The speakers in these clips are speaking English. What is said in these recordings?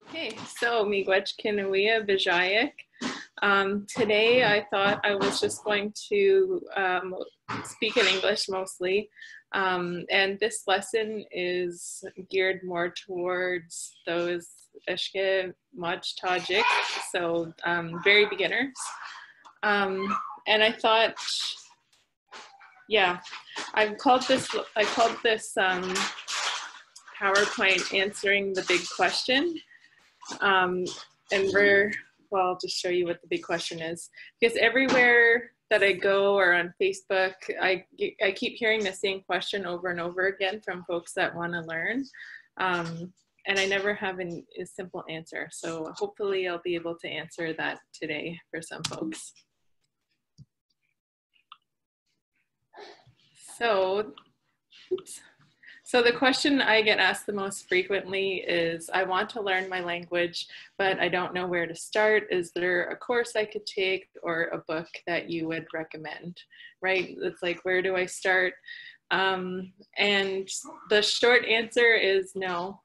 Okay, so Miigwech Vijayik. Today I thought I was just going to speak in English mostly. And this lesson is geared more towards those Eshki-nishnaabemjig, so very beginners. And I thought, yeah, I called this PowerPoint answering the big question. And well, I'll just show you what the big question is, because everywhere that I go or on Facebook, I keep hearing the same question over and over again from folks that want to learn. And I never have a simple answer. So hopefully I'll be able to answer that today for some folks. So, oops. So the question I get asked the most frequently is, I want to learn my language, but I don't know where to start. Is there a course I could take or a book that you would recommend, right? It's like, where do I start? And the short answer is no,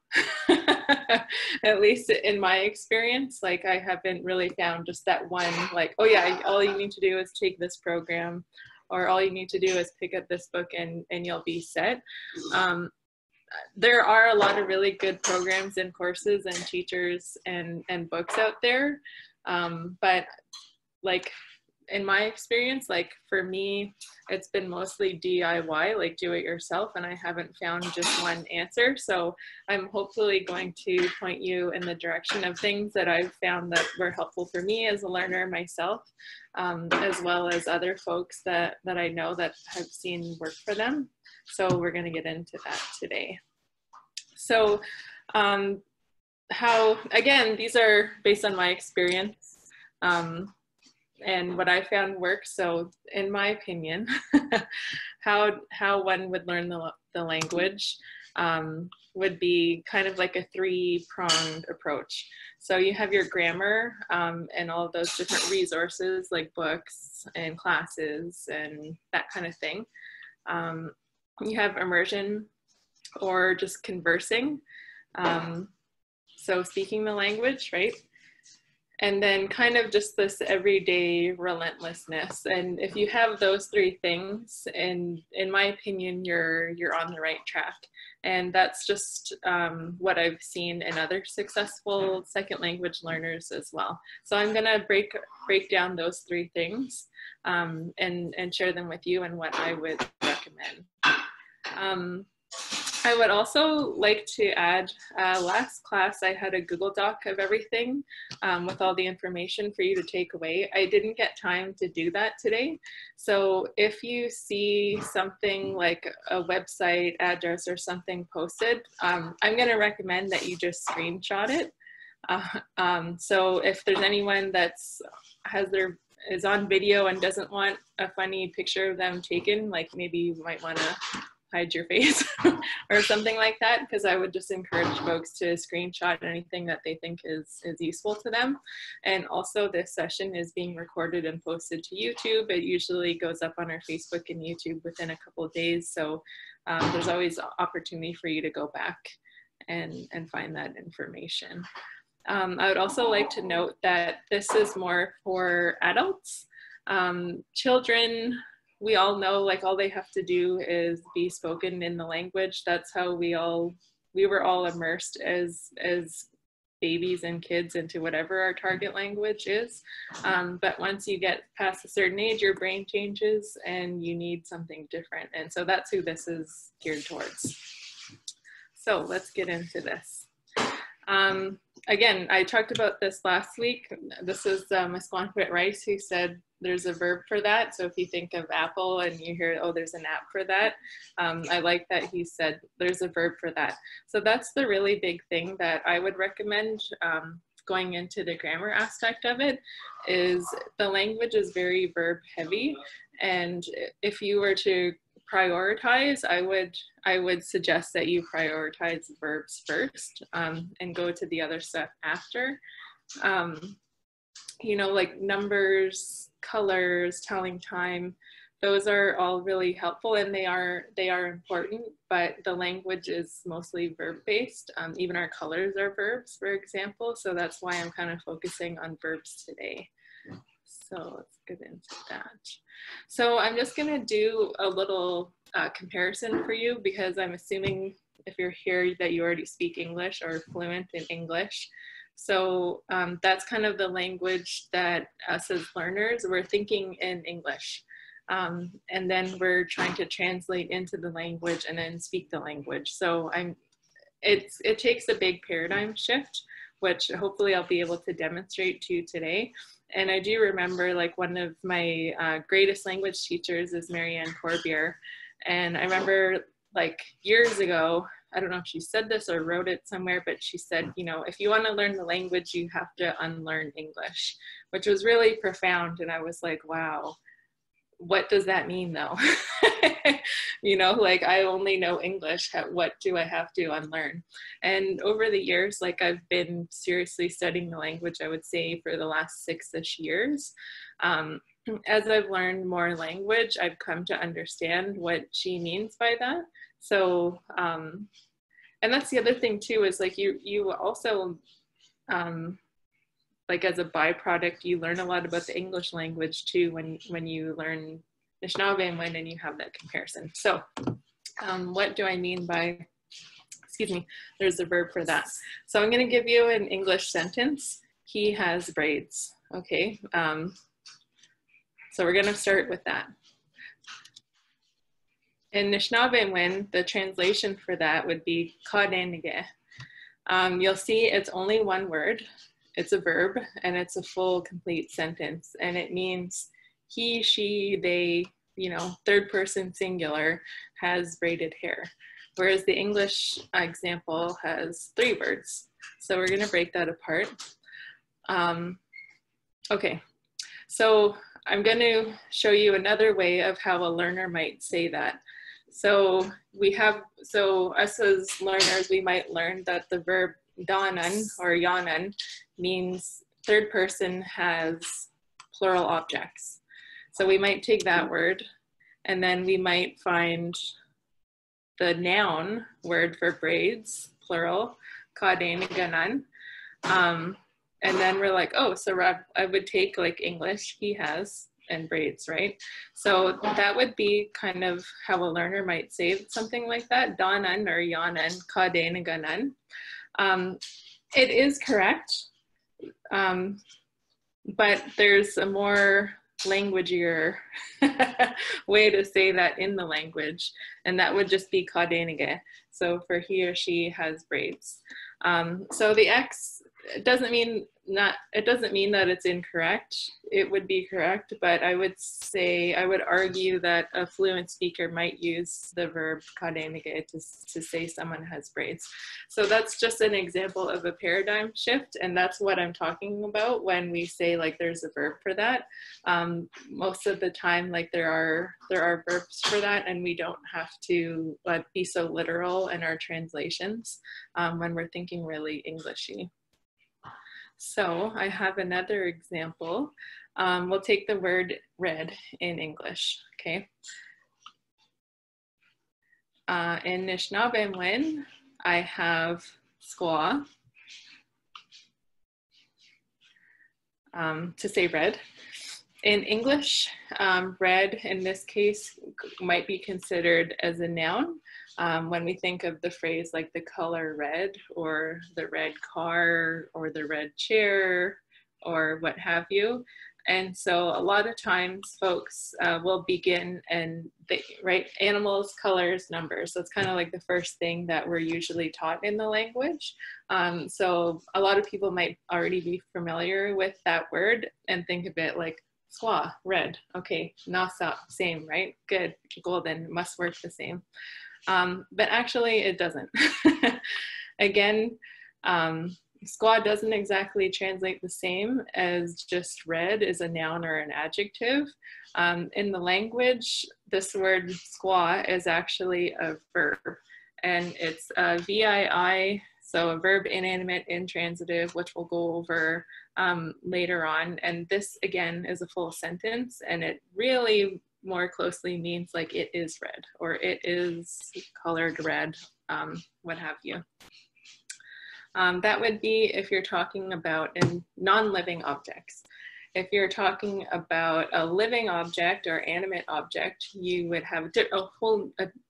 at least in my experience. Like, I haven't really found just that one, like, oh yeah, all you need to do is take this program, or all you need to do is pick up this book and you'll be set. There are a lot of really good programs and courses and teachers and books out there. But like, in my experience, like for me, it's been mostly DIY, like do it yourself, and I haven't found just one answer. So I'm hopefully going to point you in the direction of things that I've found that were helpful for me as a learner myself, as well as other folks that I know that have seen work for them. So we're going to get into that today. So again, these are based on my experience. And what I found works. So in my opinion, how one would learn the language would be kind of like a three-pronged approach. So you have your grammar and all of those different resources like books and classes and that kind of thing. You have immersion, or just conversing. So speaking the language, right? And then kind of just this everyday relentlessness. And if you have those three things, and in my opinion, you're on the right track. And that's just what I've seen in other successful second language learners as well. So I'm gonna break down those three things and share them with you and what I would recommend. I would also like to add, last class I had a Google Doc of everything with all the information for you to take away. I didn't get time to do that today. So if you see something like a website address or something posted, I'm gonna recommend that you just screenshot it. So if there's anyone that's is on video and doesn't want a funny picture of them taken, like maybe you might wanna hide your face or something like that, because I would just encourage folks to screenshot anything that they think is useful to them. And also, this session is being recorded and posted to YouTube. It usually goes up on our Facebook and YouTube within a couple of days. So there's always opportunity for you to go back and find that information. I would also like to note that this is more for adults. Children, we all know, like, all they have to do is be spoken in the language. That's how we were all immersed as babies and kids into whatever our target language is. But once you get past a certain age, your brain changes and you need something different. And so that's who this is geared towards. So let's get into this. Again, I talked about this last week. This is Ms. Guanquit Rice who said there's a verb for that. So if you think of apple and you hear, oh, there's an app for that, I like that he said there's a verb for that. So that's the really big thing that I would recommend going into the grammar aspect of it, is the language is very verb heavy. And if you were to prioritize, I would suggest that you prioritize verbs first and go to the other stuff after. You know, like numbers, colors, telling time. those are all really helpful, and they are important, but the language is mostly verb based. Even our colors are verbs, for example. So that's why I'm kind of focusing on verbs today. So let's get into that. So I'm just gonna do a little comparison for you, because I'm assuming if you're here that you already speak English or fluent in English. So that's kind of the language that us as learners, we're thinking in English. And then we're trying to translate into the language and then speak the language. So it takes a big paradigm shift, which hopefully I'll be able to demonstrate to you today. And I do remember, like, one of my greatest language teachers is Marianne Corbier. And I remember, like, years ago, I don't know if she said this or wrote it somewhere, but she said, you know, if you want to learn the language, you have to unlearn English, which was really profound. And I was like, wow, what does that mean though? You know, like, I only know English. What do I have to unlearn? And over the years, like, I've been seriously studying the language, I would say, for the last 6-ish years. As I've learned more language, I've come to understand what she means by that. So, and that's the other thing too, is like you also, like, as a byproduct, you learn a lot about the English language too when you learn Anishinaabe and you have that comparison. So what do I mean by, excuse me, there's a verb for that. So I'm going to give you an English sentence. He has braids. Okay. So we're going to start with that. In Anishinaabe, the translation for that would be kadenige. You'll see it's only one word. It's a verb, and it's a full, complete sentence. And it means he, she, they, you know, third person singular, has braided hair. Whereas the English example has 3 words. So we're going to break that apart. Okay, so I'm going to show you another way of how a learner might say that. So us as learners, we might learn that the verb danan or yanan means third person has plural objects. So we might take that word, and then we might find the noun word for braids, plural, kadenganan. And then we're like, oh, so I would take, like, English, he has, and braids, right? So that would be kind of how a learner might say something like that, danan or yanan, kadenganan. It is correct, but there's a more languagier way to say that in the language, and that would just be kadenige. So for he or she has braids. So the X, it doesn't mean that it's incorrect. It would be correct, but I would argue that a fluent speaker might use the verb kadenige to say someone has braids. So that's just an example of a paradigm shift, and that's what I'm talking about when we say, like, there's a verb for that. Most of the time, like, there are verbs for that, and we don't have to be so literal in our translations when we're thinking really Englishy. So I have another example. We'll take the word red in English, okay? In Anishinaabe, I have squaw to say red. In English, red in this case might be considered as a noun. When we think of the phrase like the color red, or the red car, or the red chair, or what have you. And so a lot of times folks will begin and they write animals, colors, numbers. So it's kind of like the first thing that we're usually taught in the language. So a lot of people might already be familiar with that word and think of it like squaw, red. Okay, nasa, same, right? Good, golden, must work the same. But actually it doesn't. Again, squaw doesn't exactly translate the same as just red as a noun or an adjective. In the language, this word squaw is actually a verb, and it's a VII, so a verb inanimate intransitive, which we'll go over later on. And this again is a full sentence, and it really more closely means like it is red or it is colored red, what have you. That would be if you're talking about non-living objects. If you're talking about a living object or animate object, you would have a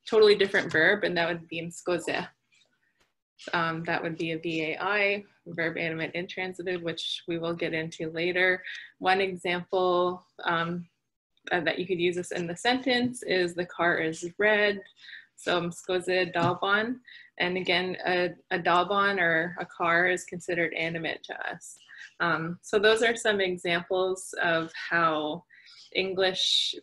totally different verb, and that would be mskoze. That would be a VAI, verb animate intransitive, which we will get into later. One example that you could use this in the sentence is the car is red. So mskoze dalban. And again, a dalban or a car is considered animate to us. So those are some examples of how English,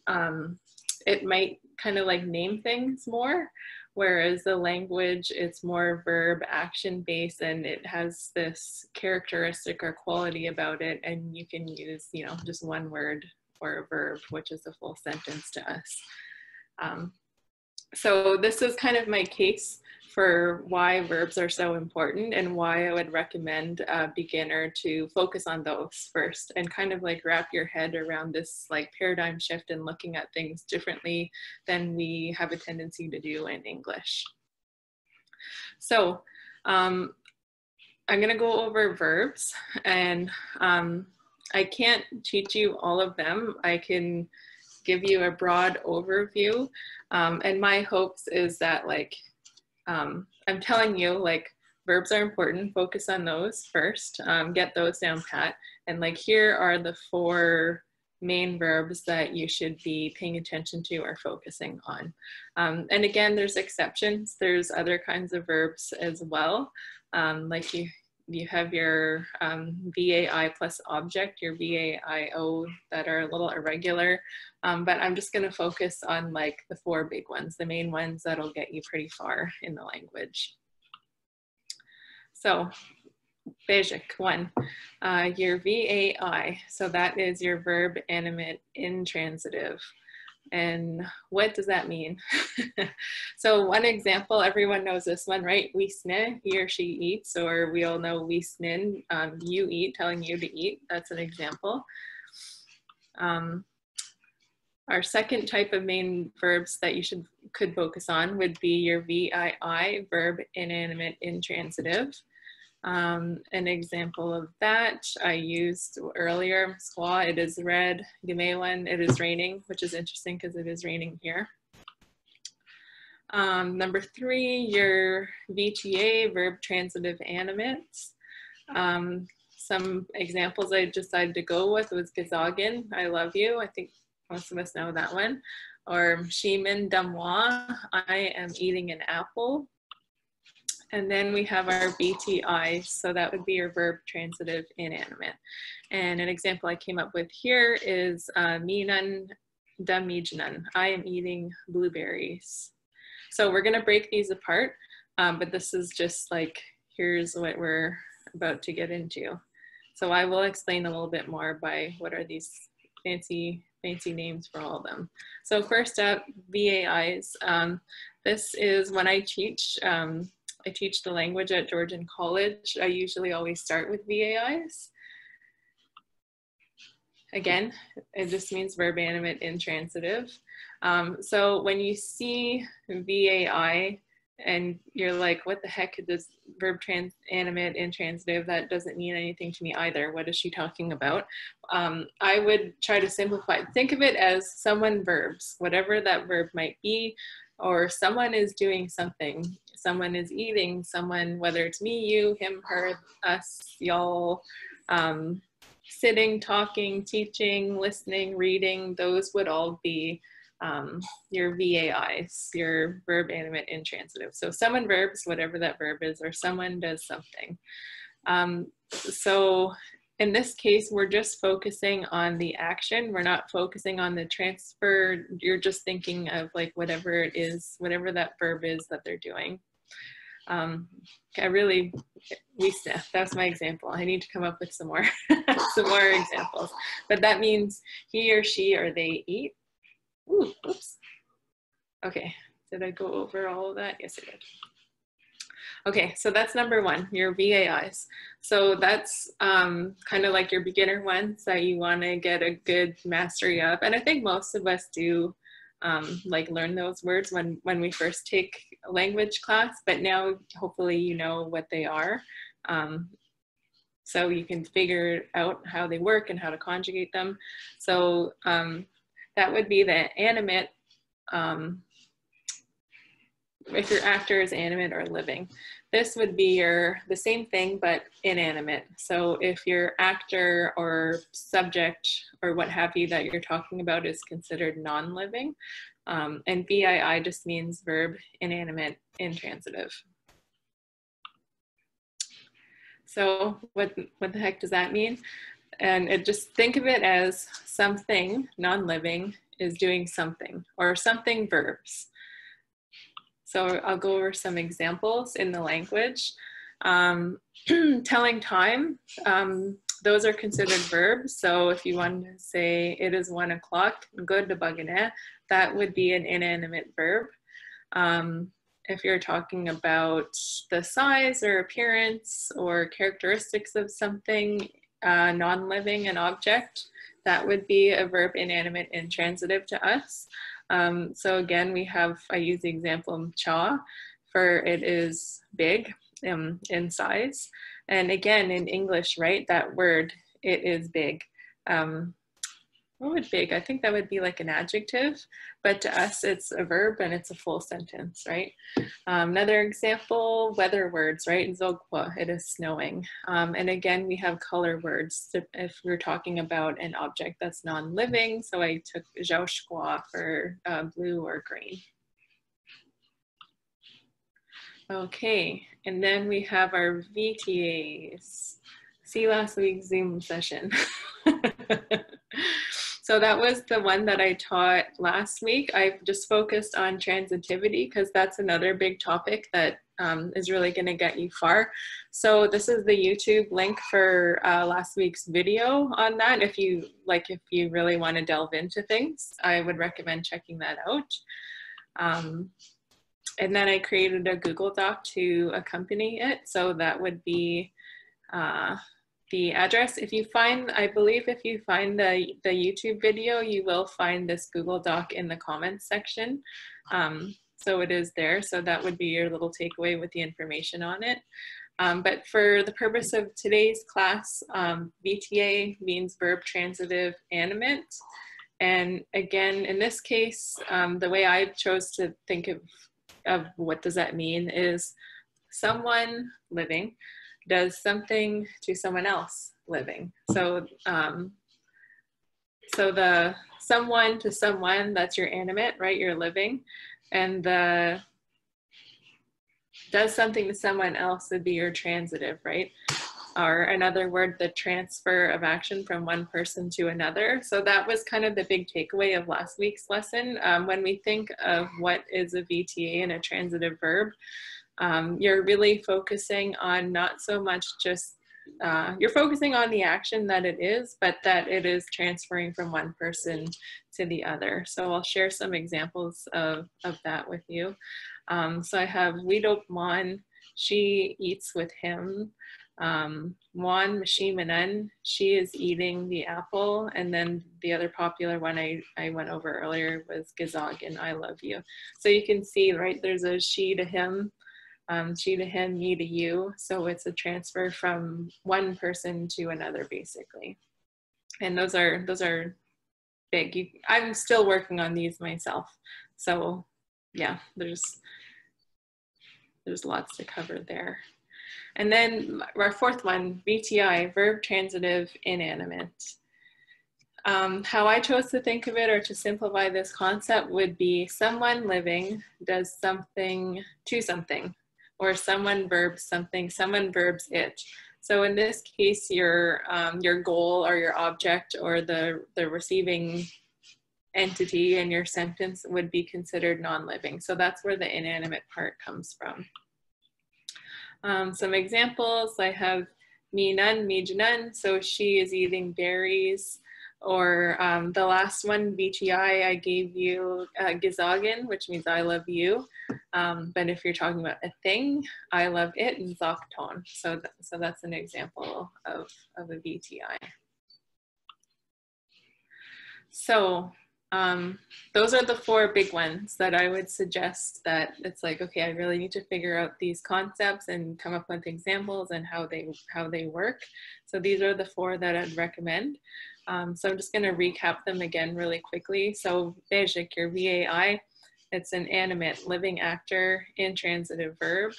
it might kind of like name things more, whereas the language, it's more verb action based, and it has this characteristic or quality about it, and you can use, you know, just one word or a verb, which is a full sentence to us. So this is kind of my case for why verbs are so important and why I would recommend a beginner to focus on those first and kind of like wrap your head around this like paradigm shift and looking at things differently than we have a tendency to do in English. So I'm gonna go over verbs, and I can't teach you all of them. I can give you a broad overview. And my hopes is that like, I'm telling you like verbs are important, focus on those first, get those down pat. And like here are the 4 main verbs that you should be paying attention to or focusing on. And again, there's exceptions. There's other kinds of verbs as well. Like you have your VAI plus object, your VAIO that are a little irregular, but I'm just gonna focus on like the 4 big ones, the main ones that'll get you pretty far in the language. So, basic 1, your VAI, so that is your verb animate intransitive. And what does that mean? So one example, everyone knows this one, right? We sne, he or she eats, or we all know we snin, you eat, telling you to eat. That's an example. Our second type of main verbs that you could focus on would be your VII, verb inanimate intransitive. An example of that I used earlier, squaw, it is red, gemewan, it is raining, which is interesting because it is raining here. Number 3, your VTA, verb transitive animates. Some examples I decided to go with was gezagen, I love you. I think most of us know that one. Or shimin damwa, I am eating an apple. And then we have our BTI, so that would be your verb transitive inanimate. And an example I came up with here is minan damijnan, I am eating blueberries. So we're gonna break these apart, but this is just like, here's what we're about to get into. So I will explain a little bit more by what are these fancy names for all of them. So first up, VAIs. This is when I teach the language at Georgian College. I usually always start with VAIs. Again, it just means verb animate intransitive. So when you see VAI and you're like, what the heck is this verb animate intransitive? That doesn't mean anything to me either. What is she talking about? I would try to simplify. Think of it as someone verbs, whatever that verb might be, or someone is doing something. Someone is eating, someone, whether it's me, you, him, her, us, y'all, sitting, talking, teaching, listening, reading, those would all be your VAIs, your verb animate intransitive. So someone verbs, whatever that verb is, or someone does something. So in this case, we're just focusing on the action. We're not focusing on the transfer. You're just thinking of like whatever it is, whatever that verb is that they're doing. That's my example. I need to come up with some more, some more examples. But that means he or she or they eat. Ooh, oops. Okay, did I go over all of that? Yes, I did. Okay, so that's number one, your VAIs. So that's kind of like your beginner ones that you want to get a good mastery of. And I think most of us do like learn those words when we first take a language class, but now hopefully you know what they are. So you can figure out how they work and how to conjugate them. So that would be the animate, if your actor is animate or living. This would be the same thing, but inanimate. So if your actor or subject or what have you that you're talking about is considered non-living, and VII just means verb, inanimate, intransitive. So what the heck does that mean? And just think of it as something non-living is doing something, or something verbs. So I'll go over some examples in the language. Telling time, those are considered verbs. So if you want to say it is 1 o'clock, that would be an inanimate verb. If you're talking about the size or appearance or characteristics of something, non-living, an object, that would be a verb inanimate intransitive to us. So again, I use the example cha for it is big in size. And again, in English, right, that word, it is big. What would big? I think that would be like an adjective, but to us it's a verb and it's a full sentence, right? Another example, weather words, right? Zogwa, it is snowing. And again, we have color words if we're talking about an object that's non-living. So I took zhaoshgua for blue or green. Okay, and then we have our VTAs. See last week's Zoom session. So that was the one that I taught last week. I've just focused on transitivity because that's another big topic that is really going to get you far. So this is the YouTube link for last week's video on that. If you really want to delve into things, I would recommend checking that out. And then I created a Google Doc to accompany it. So that would be the address. If you find, I believe if you find the YouTube video, you will find this Google Doc in the comments section. So it is there. So that would be your little takeaway with the information on it. But for the purpose of today's class, VTA means verb transitive animate. And again, in this case, the way I chose to think of what does that mean is someone living does something to someone else living. So, so the someone to someone, that's your animate, right? You're living. And the does something to someone else would be your transitive, right? Or another word, the transfer of action from one person to another. So that was kind of the big takeaway of last week's lesson. When we think of what is a VTA and a transitive verb, you're really focusing on not so much just, you're focusing on the action that it is, but that it is transferring from one person to the other. So I'll share some examples of that with you. So I have Widop Mon, she eats with him. Wan Mashimanan, she is eating the apple. And then the other popular one I went over earlier was Ge-zog, I love you. So you can see, right, there's a she to him, she to him, me to you. So it's a transfer from one person to another, basically. And those are big. I'm still working on these myself. So yeah, there's lots to cover there. And then our fourth one, VTI, verb transitive inanimate. How I chose to think of it, or to simplify this concept, would be someone living does something to something, or someone verbs something, someone verbs it. So in this case, your goal or your object or the receiving entity in your sentence would be considered non-living. So that's where the inanimate part comes from. Some examples, I have Minan, Miigwech, so she is eating berries. Or the last one, VTI, I gave you gezagen, which means I love you. But if you're talking about a thing, I love it, zakton. So that's an example of a VTI. So those are the 4 big ones that I would suggest, that it's like, okay, I really need to figure out these concepts and come up with examples and how they work. So these are the 4 that I'd recommend. So I'm just going to recap them again really quickly. So bejik, your VAI, it's an animate living actor, intransitive verb.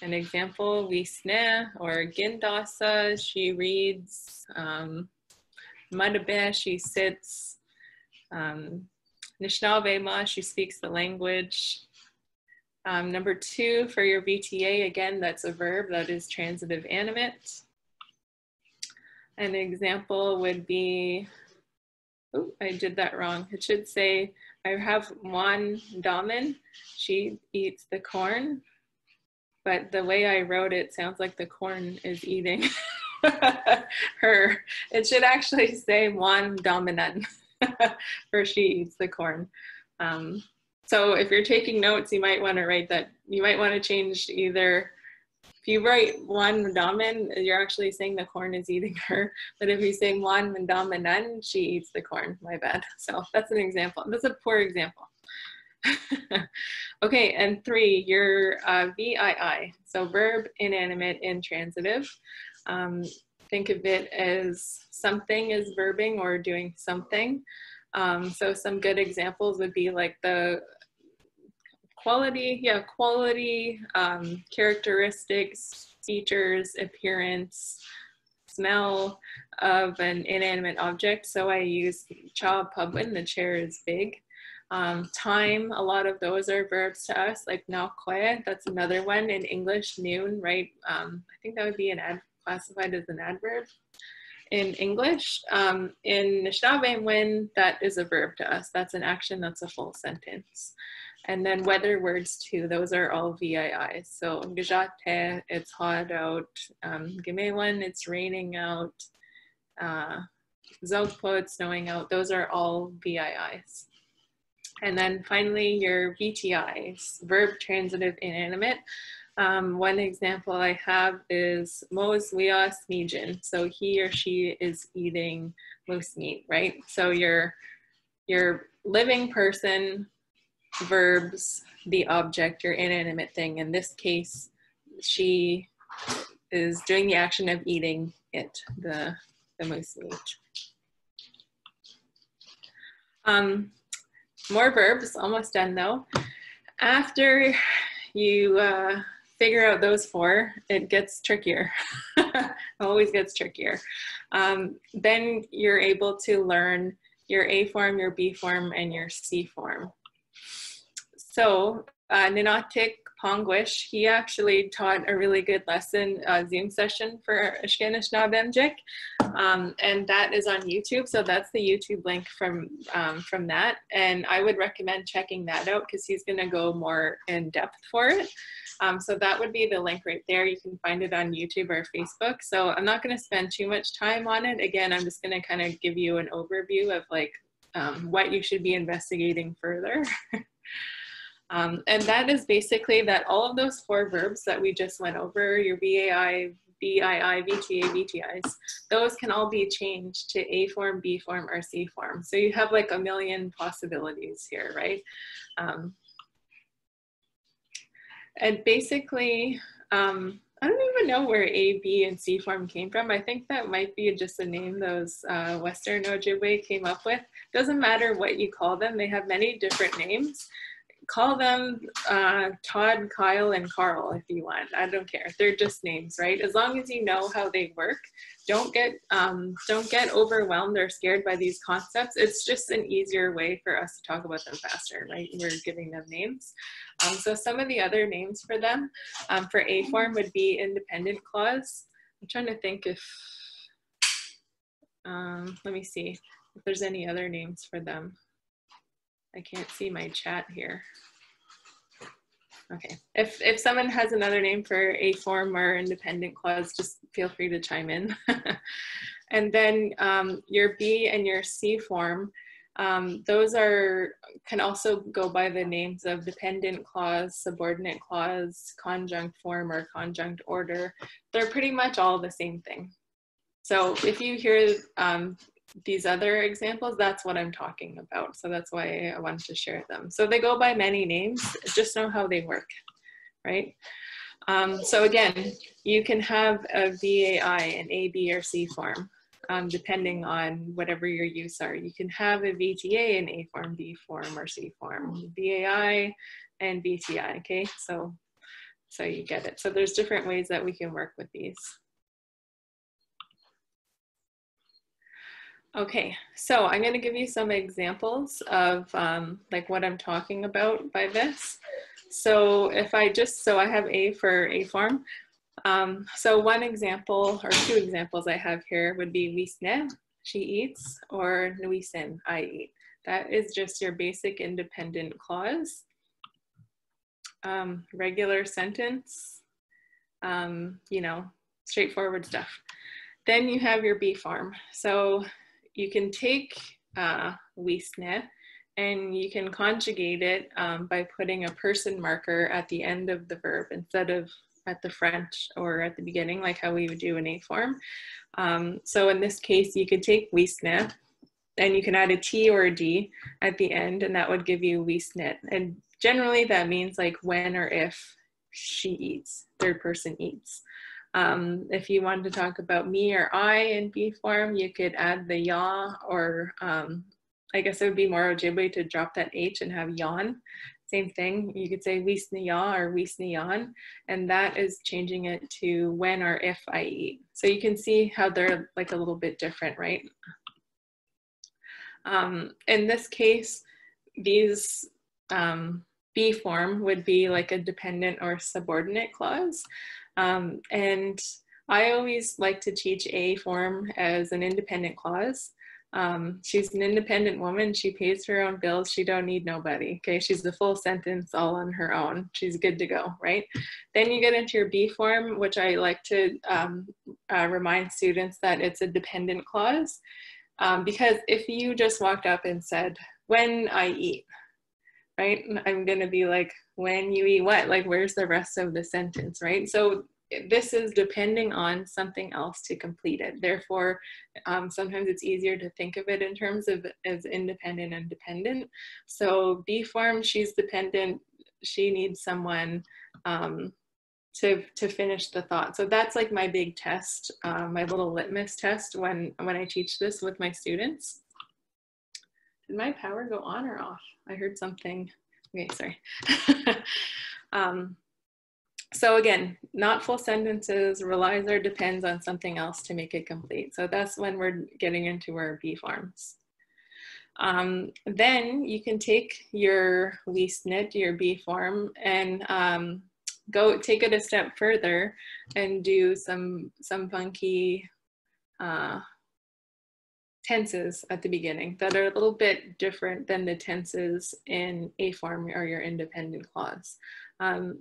An example, visne or gindasa, she reads. Madabe, she sits. Nishnaabemjig, she speaks the language. Number 2, for your VTA, again, that's a verb, that is transitive animate. An example would be, oh, I did that wrong. It should say, I have one damen, she eats the corn, but the way I wrote it sounds like the corn is eating her. It should actually say one dominant, for she eats the corn. So if you're taking notes, you might want to write that, you might want to change either, if you write one damen, you're actually saying the corn is eating her. But if you say one dominan, she eats the corn, my bad. So that's an example. That's a poor example. Okay, and 3, your VII. So verb, inanimate, intransitive. Think of it as something is verbing or doing something. So some good examples would be like the quality, characteristics, features, appearance, smell of an inanimate object. So I use cha pubwin, the chair is big. Time, a lot of those are verbs to us, like nakwe, that's another one. In English, noon, right? I think that would be classified as an adverb in English. In Anishinaabe, that is a verb to us. That's an action, that's a full sentence. And then weather words too, those are all VIIs. So gejate, it's hot out. Gemewan, it's raining out. Zogpo, it's snowing out. Those are all VIIs. And then finally, your VTIs, verb transitive inanimate. One example I have is mo's wias mijin. So he or she is eating moose meat, right? So your living person, verbs, the object, your inanimate thing. In this case, she is doing the action of eating it, the moose meat. More verbs, almost done though. After you figure out those 4, it gets trickier. It always gets trickier. Then you're able to learn your A form, your B form, and your C form. So Ninatik Pongwish, he actually taught a really good lesson, Zoom session for Eshki-nishnaabemjig, and that is on YouTube. So that's the YouTube link from that. And I would recommend checking that out because he's going to go more in depth for it. So that would be the link right there. You can find it on YouTube or Facebook. So I'm not going to spend too much time on it. Again, I'm just going to kind of give you an overview of like what you should be investigating further. And that is basically that all of those 4 verbs that we just went over, your VAI, VII, VTA, VTIs, those can all be changed to A form, B form, or C form. So you have like a million possibilities here, right? And basically, I don't even know where A, B, and C form came from. I think that might be just a name those Western Ojibwe came up with. Doesn't matter what you call them. They have many different names. Call them Todd, Kyle, and Carl if you want. I don't care. They're just names, right? As long as you know how they work, don't get overwhelmed or scared by these concepts. It's just an easier way for us to talk about them faster, right? We're giving them names. So some of the other names for them, for A form would be independent clause. I'm trying to think if, let me see if there's any other names for them. I can't see my chat here. Okay, if someone has another name for A form or independent clause, just feel free to chime in. And then your B and your C form, those can also go by the names of dependent clause, subordinate clause, conjunct form, or conjunct order. They're pretty much all the same thing. So if you hear these other examples, that's what I'm talking about. So that's why I wanted to share them. So they go by many names, just know how they work, right? So again, you can have a VAI, an A, B, or C form, depending on whatever your use are. You can have a VTA in A form, B form, or C form, VAI and VTI, okay? So you get it. So there's different ways that we can work with these. Okay, so I'm going to give you some examples of like what I'm talking about by this. So if I have A for A form. So one example or two examples I have here would be Wisne, she eats, or Nuisen, I eat. That is just your basic independent clause. Regular sentence, you know, straightforward stuff. Then you have your B form. So you can take Wisne and you can conjugate it by putting a person marker at the end of the verb instead of at the front or at the beginning, like how we would do in A form. So in this case, you could take Wisne and you can add a T or a D at the end, and that would give you Wisnet. And generally that means like when or if she eats, third person eats. If you wanted to talk about me or I in B form, you could add the ya, or I guess it would be more Ojibwe to drop that H and have yon. Same thing, you could say Wisne ya or Wisne yan, and that is changing it to when or if I eat. So you can see how they're like a little bit different, right? In this case, these B form would be like a dependent or subordinate clause. And I always like to teach A form as an independent clause. She's an independent woman. She pays her own bills. She don't need nobody. Okay, she's the full sentence all on her own. She's good to go, right? Then you get into your B form, which I like to remind students that it's a dependent clause. Because if you just walked up and said, when I eat, right? I'm gonna be like, when you eat what? Like, where's the rest of the sentence, right? So this is depending on something else to complete it. Therefore, sometimes it's easier to think of it in terms of as independent and dependent. So B form, she's dependent. She needs someone to finish the thought. So that's like my big test, my little litmus test when I teach this with my students. Did my power go on or off? I heard something. Okay, sorry. So again, not full sentences, relies or depends on something else to make it complete. So that's when we're getting into our B forms. Then you can take your Wisnet, your B form, and go take it a step further and do some funky tenses at the beginning that are a little bit different than the tenses in A form or your independent clause.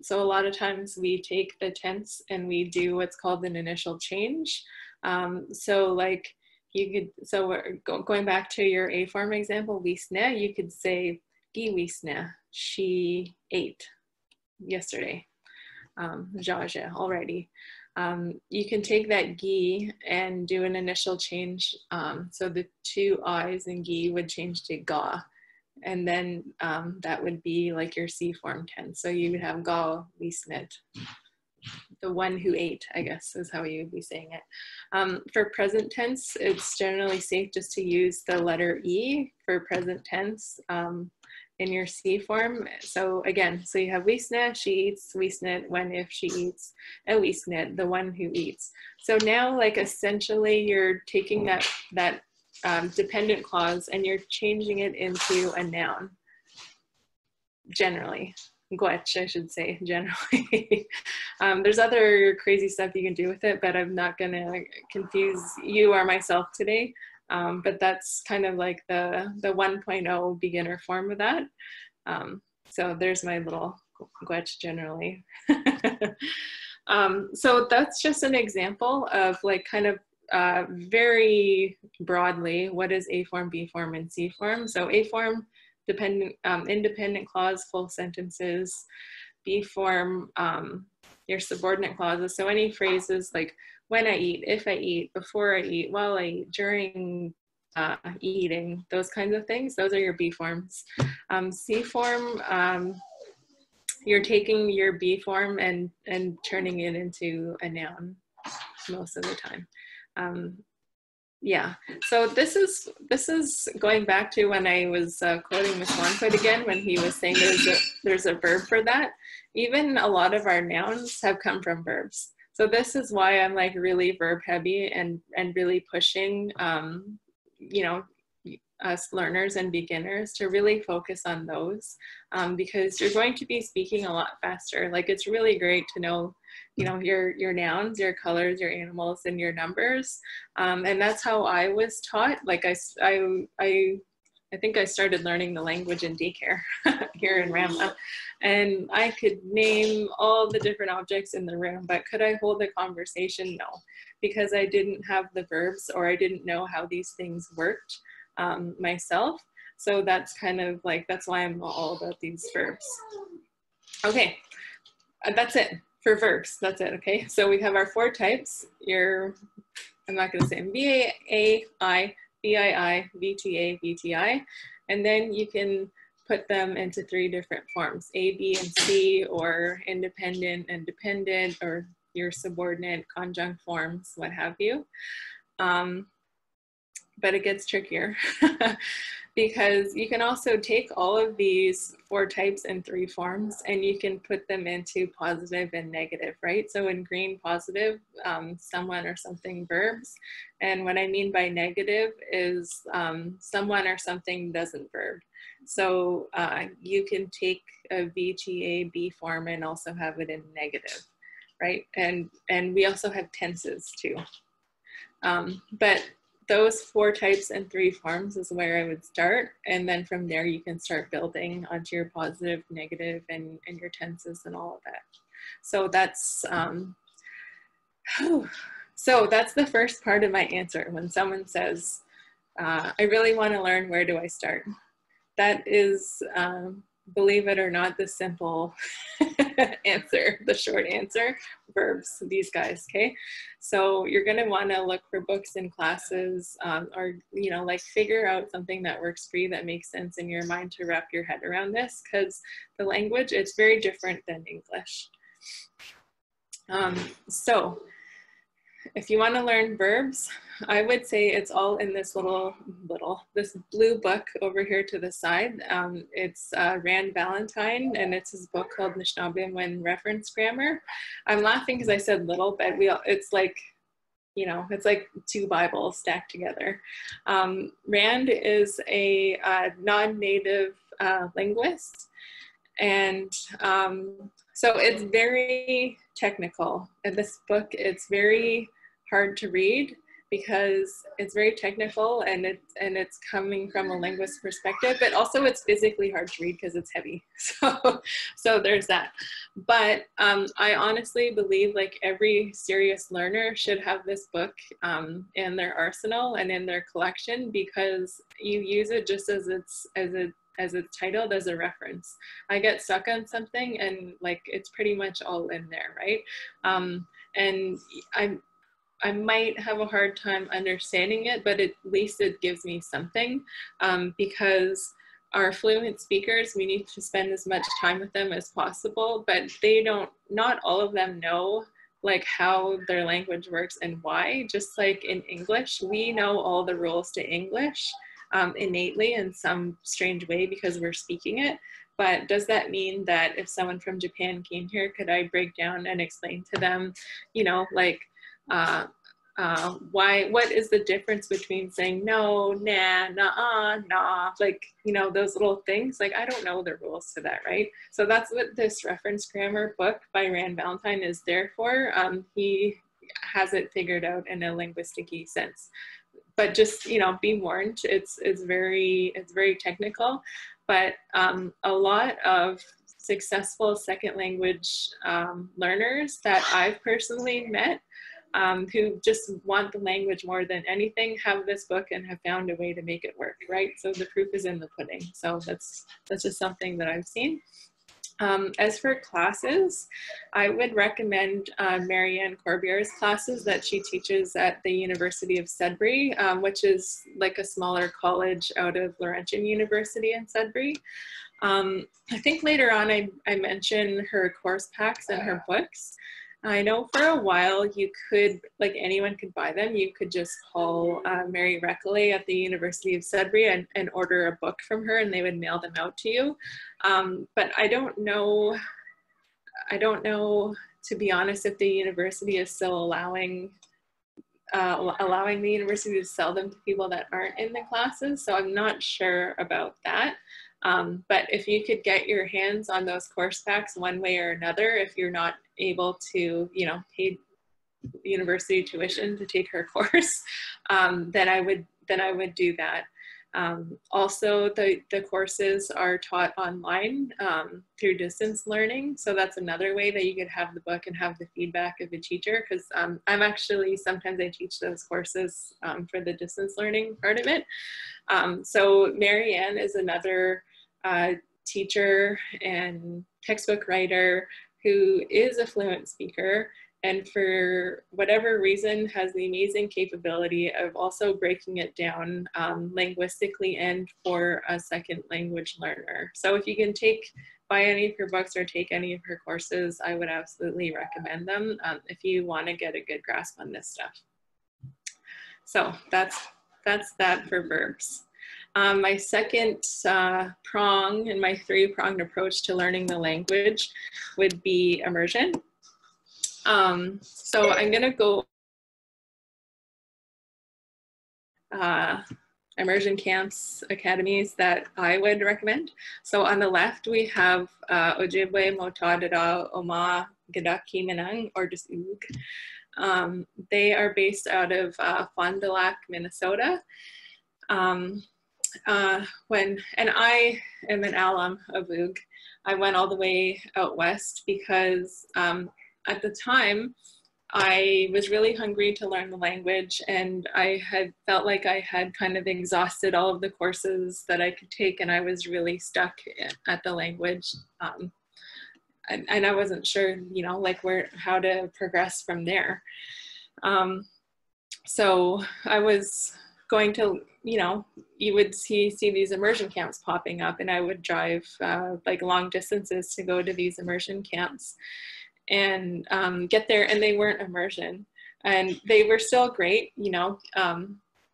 So a lot of times we take the tense and we do what's called an initial change. So like you could, so we're going back to your A form example, Wisne, you could say, Ge Wisne, she ate yesterday. Ge-zhi already. You can take that Ge and do an initial change. So the two I's in Ge would change to Ga. And then that would be like your C form tense. So you would have Ga Wisnet, the one who ate, I guess is how you would be saying it. For present tense, it's generally safe just to use the letter E for present tense in your C form. So again, so you have Wisne, she eats, Wisnet, when, if she eats, and Wisnet, the one who eats. So now like essentially you're taking that dependent clause and you're changing it into a noun, generally. Miigwech, I should say, generally. There's other crazy stuff you can do with it, but I'm not gonna confuse you or myself today. But that's kind of like the 1.0 beginner form of that. So there's my little Miigwech generally. So that's just an example of like kind of very broadly, what is A form, B form, and C form? So A form, independent clause, full sentences. B form, your subordinate clauses. So any phrases like when I eat, if I eat, before I eat, while I eat, during eating, those kinds of things. Those are your B forms. C form, you're taking your B form and turning it into a noun most of the time. Yeah, so this is going back to when I was quoting Miss Longfoot again, when he was saying there's a verb for that. Even a lot of our nouns have come from verbs. So this is why I'm like really verb heavy and really pushing, you know, us learners and beginners to really focus on those, because you're going to be speaking a lot faster. Like it's really great to know, you know, your nouns, your colors, your animals, and your numbers. And that's how I was taught. Like I think I started learning the language in daycare here in Ramla, and I could name all the different objects in the room, but could I hold a conversation? No, because I didn't have the verbs, or I didn't know how these things worked myself. So that's kind of like, that's why I'm all about these verbs. Okay, that's it for verbs. That's it. Okay, so we have our 4 types. I'm not going to say them, V-A-I, V-I-I, V-T-A, V-T-I, and then you can put them into 3 different forms, A, B, and C, or independent and dependent, or your subordinate, conjunct forms, what have you. But it gets trickier because you can also take all of these 4 types in 3 forms, and you can put them into positive and negative, right? So in green, positive, someone or something verbs. And what I mean by negative is someone or something doesn't verb. So you can take a VGA-B form and also have it in negative, right? And we also have tenses too. But those 4 types and 3 forms is where I would start. And then from there, you can start building onto your positive, negative, and your tenses and all of that. So that's, so that's the first part of my answer. When someone says, I really want to learn, where do I start? That is, believe it or not, the simple answer, the short answer, verbs, these guys, okay? So you're gonna wanna look for books and classes, or, you know, like figure out something that works for you, that makes sense in your mind to wrap your head around this, because the language, it's very different than English. So if you want to learn verbs, I would say it's all in this this blue book over here to the side. It's Rand Valentine, and it's his book called Eshki-nishnaabemjig Reference Grammar. I'm laughing because I said little, but it's like, you know, it's like 2 Bibles stacked together. Rand is a non-native linguist, and so it's very technical. In this book, it's very hard to read because it's very technical, and it's coming from a linguist perspective, but also it's physically hard to read because it's heavy. So there's that. But I honestly believe like every serious learner should have this book in their arsenal and in their collection, because you use it just as it's titled, as a reference. I get stuck on something and like it's pretty much all in there, right? And I might have a hard time understanding it, but at least it gives me something, because our fluent speakers, we need to spend as much time with them as possible, but not all of them know like how their language works and why. Just like in English, we know all the rules to English innately in some strange way because we're speaking it. But does that mean that if someone from Japan came here, could I break down and explain to them, you know, like, what is the difference between saying no, nah, nah, nah, like, you know, those little things? Like, I don't know the rules to that, right? So that's what this reference grammar book by Rand Valentine is there for. He has it figured out in a linguistic-y sense. But just, you know, be warned, it's very technical, but a lot of successful second language learners that I've personally met who just want the language more than anything, have this book and have found a way to make it work, right? So the proof is in the pudding. So that's just something that I've seen. As for classes, I would recommend Marianne Corbier's classes that she teaches at the University of Sudbury, which is like a smaller college out of Laurentian University in Sudbury. I think later on I mentioned her course packs and her books. I know for a while you could, like anyone could buy them. You could just call Mary Recollet at the University of Sudbury and order a book from her and they would mail them out to you. But I don't know, to be honest, if the university is still allowing the university to sell them to people that aren't in the classes. So I'm not sure about that. But if you could get your hands on those course packs one way or another, if you're not able to, you know, pay university tuition to take her course, then I would do that. Also, the courses are taught online through distance learning. So that's another way that you could have the book and have the feedback of a teacher, because I'm actually, sometimes I teach those courses for the distance learning part of it. So Marianne is another teacher and textbook writer who is a fluent speaker, and for whatever reason has the amazing capability of also breaking it down linguistically and for a second language learner. So if you can buy any of her books or take any of her courses, I would absolutely recommend them if you want to get a good grasp on this stuff. So that's that for verbs. My second prong in my three-pronged approach to learning the language would be immersion. So I'm going to go immersion camps, academies that I would recommend. So on the left, we have Ojibwe Motadara Oma Gadaki Minang, or just UG. They are based out of Fond du Lac, Minnesota. And I am an alum of UG. I went all the way out west because at the time I was really hungry to learn the language, and I had felt like I had kind of exhausted all of the courses that I could take, and I was really stuck at the language. And I wasn't sure, you know, like how to progress from there. So I was going to, you know, you would see these immersion camps popping up, and I would drive like long distances to go to these immersion camps and get there, and they weren't immersion, and they were still great, you know,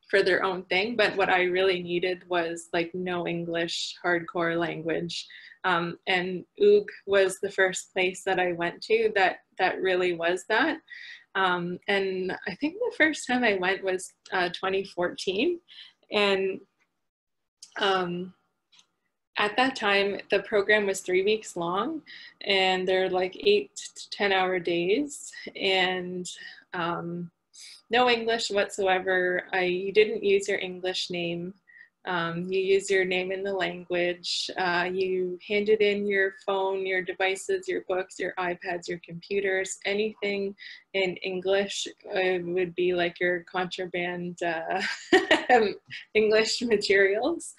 for their own thing. But what I really needed was like no English, hardcore language. And UG was the first place that I went to that really was that. And I think the first time I went was 2014. And at that time, the program was 3 weeks long, and they're like 8 to 10-hour days, and no English whatsoever. You didn't use your English name. You use your name in the language. You handed in your phone, your devices, your books, your iPads, your computers, anything in English would be like your contraband English materials.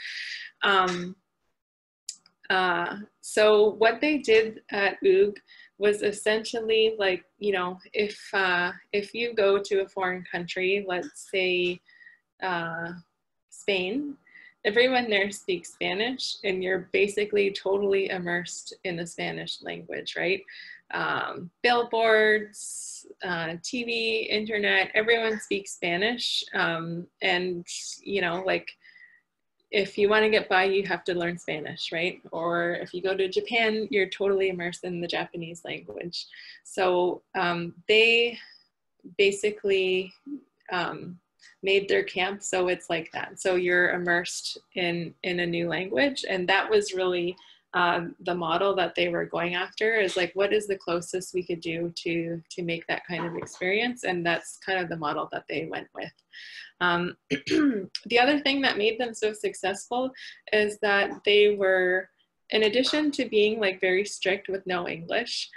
So what they did at UG was essentially like, you know, if you go to a foreign country, let's say Spain, everyone there speaks Spanish, and you're basically totally immersed in the Spanish language, right? Billboards, TV, internet, everyone speaks Spanish. And, you know, like, if you want to get by, you have to learn Spanish, right? Or if you go to Japan, you're totally immersed in the Japanese language. So they basically made their camp so it's like that. So you're immersed in a new language. And that was really the model that they were going after, is like, what is the closest we could do to make that kind of experience? And that's kind of the model that they went with. The other thing that made them so successful is that they were, in addition to being like very strict with no English,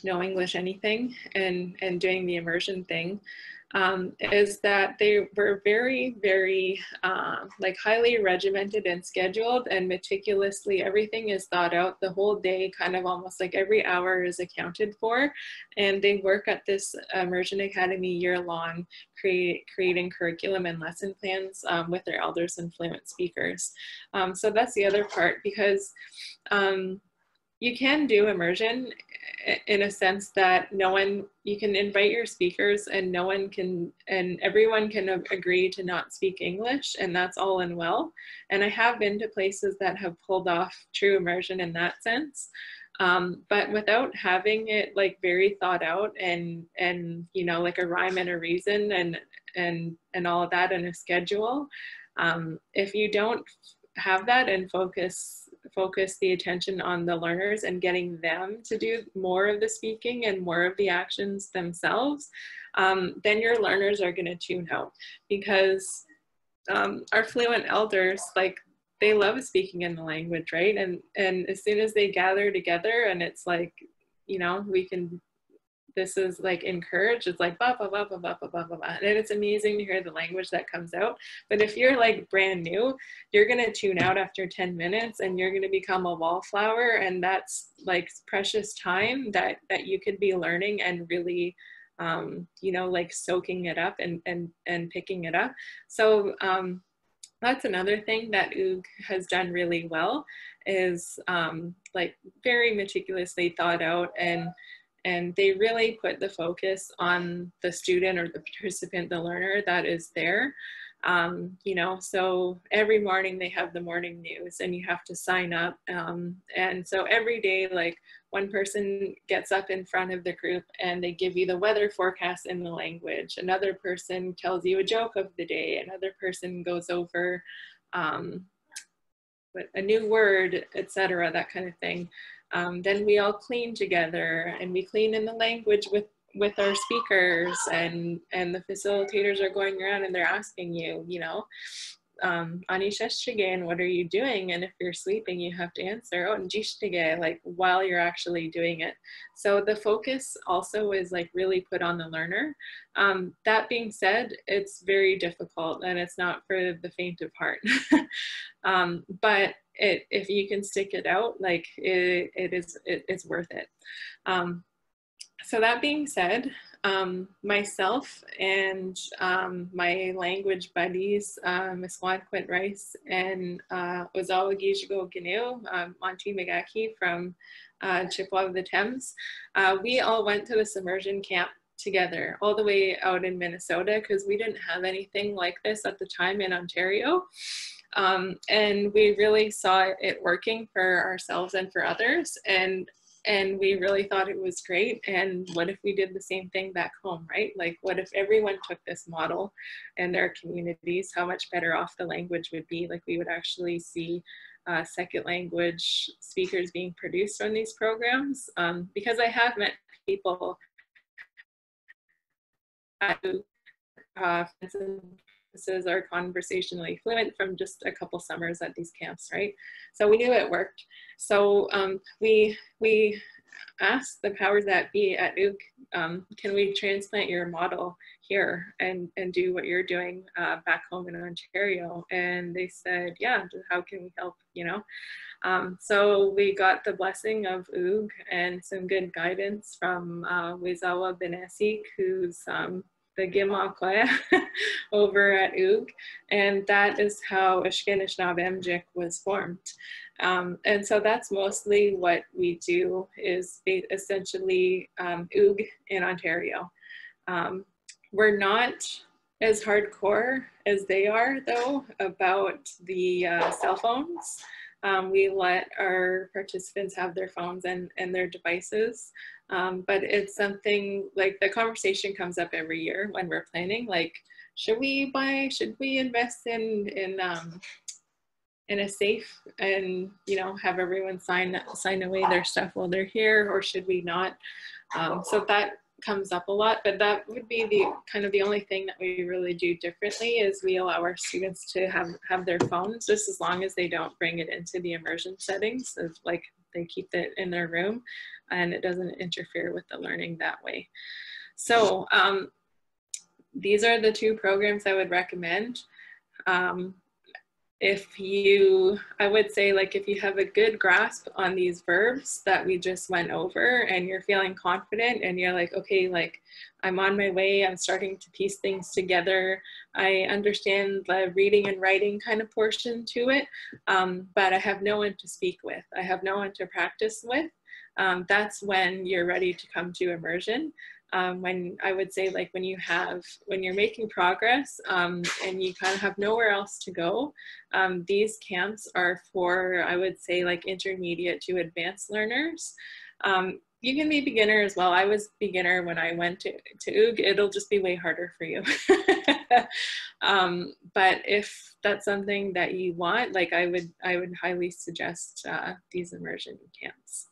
no English anything and doing the immersion thing, is that they were very, very like highly regimented and scheduled and meticulously, everything is thought out the whole day, kind of almost like every hour is accounted for. And they work at this Immersion Academy year-long, creating curriculum and lesson plans with their elders and fluent speakers. So that's the other part, because you can do immersion in a sense that you can invite your speakers and everyone can agree to not speak English, and that's all in well. And I have been to places that have pulled off true immersion in that sense. But without having it like very thought out and you know, like a rhyme and a reason and all of that and a schedule, if you don't have that and focus the attention on the learners and getting them to do more of the speaking and more of the actions themselves, then your learners are going to tune out, because our fluent elders, like, they love speaking in the language, right? And as soon as they gather together and it's like, you know, this is like encouraged, it's like blah, blah, blah, blah, blah, blah, blah, blah, and it's amazing to hear the language that comes out. But if you're like brand new, you're gonna tune out after 10 minutes and you're gonna become a wallflower, and that's like precious time that you could be learning and really, you know, like soaking it up and picking it up. So that's another thing that OOG has done really well, is like very meticulously thought out, and they really put the focus on the student or the participant, the learner that is there. You know, so every morning they have the morning news and you have to sign up. And so every day, like, one person gets up in front of the group and they give you the weather forecast in the language. Another person tells you a joke of the day. Another person goes over a new word, etc., that kind of thing. Then we all clean together and we clean in the language with our speakers, and the facilitators are going around and they're asking you, you know, Anisha, what are you doing? And if you're sleeping, you have to answer, oh, Njishtige, like, while you're actually doing it. So the focus also is like really put on the learner. That being said, it's very difficult and it's not for the faint of heart. But if you can stick it out, like it's worth it. So that being said, myself and my language buddies, Miss Quint Rice and Ozawa Ge-zhi Monty Miigwech from Chippewa of the Thames, we all went to this immersion camp together all the way out in Minnesota, because we didn't have anything like this at the time in Ontario. And we really saw it working for ourselves and for others. And we really thought it was great. And what if we did the same thing back home, right? Like, what if everyone took this model in their communities? How much better off the language would be. Like, we would actually see second language speakers being produced on these programs. Because I have met people who are conversationally fluent from just a couple summers at these camps, right? So we knew it worked. So we asked the powers that be at OOG, can we transplant your model here and do what you're doing back home in Ontario? And they said, yeah, how can we help, you know? So we got the blessing of OOG and some good guidance from Wezawa Benesik, who's the Ge-zhi-maajii over at OOG, and that is how Eshki-nishnaabemjig was formed. And so that's mostly what we do, is essentially OOG in Ontario. We're not as hardcore as they are, though, about the cell phones. We let our participants have their phones and their devices. But it's something, like, the conversation comes up every year when we're planning, like, should we invest in a safe and, you know, have everyone sign away their stuff while they're here, or should we not? So that comes up a lot, but that would be the kind of the only thing that we really do differently, is we allow our students to have their phones, just as long as they don't bring it into the immersion settings, of like they keep it in their room. and it doesn't interfere with the learning that way. So these are the two programs I would recommend. I would say, like, if you have a good grasp on these verbs that we just went over and you're feeling confident and you're like, okay, like I'm on my way, I'm starting to piece things together, I understand the reading and writing kind of portion to it, but I have no one to speak with, I have no one to practice with, that's when you're ready to come to immersion. When I would say, like, when you're making progress and you kind of have nowhere else to go, these camps are for, I would say, like intermediate to advanced learners. You can be beginner as well. I was beginner when I went to UG. It'll just be way harder for you. But if that's something that you want, like, I would highly suggest these immersion camps.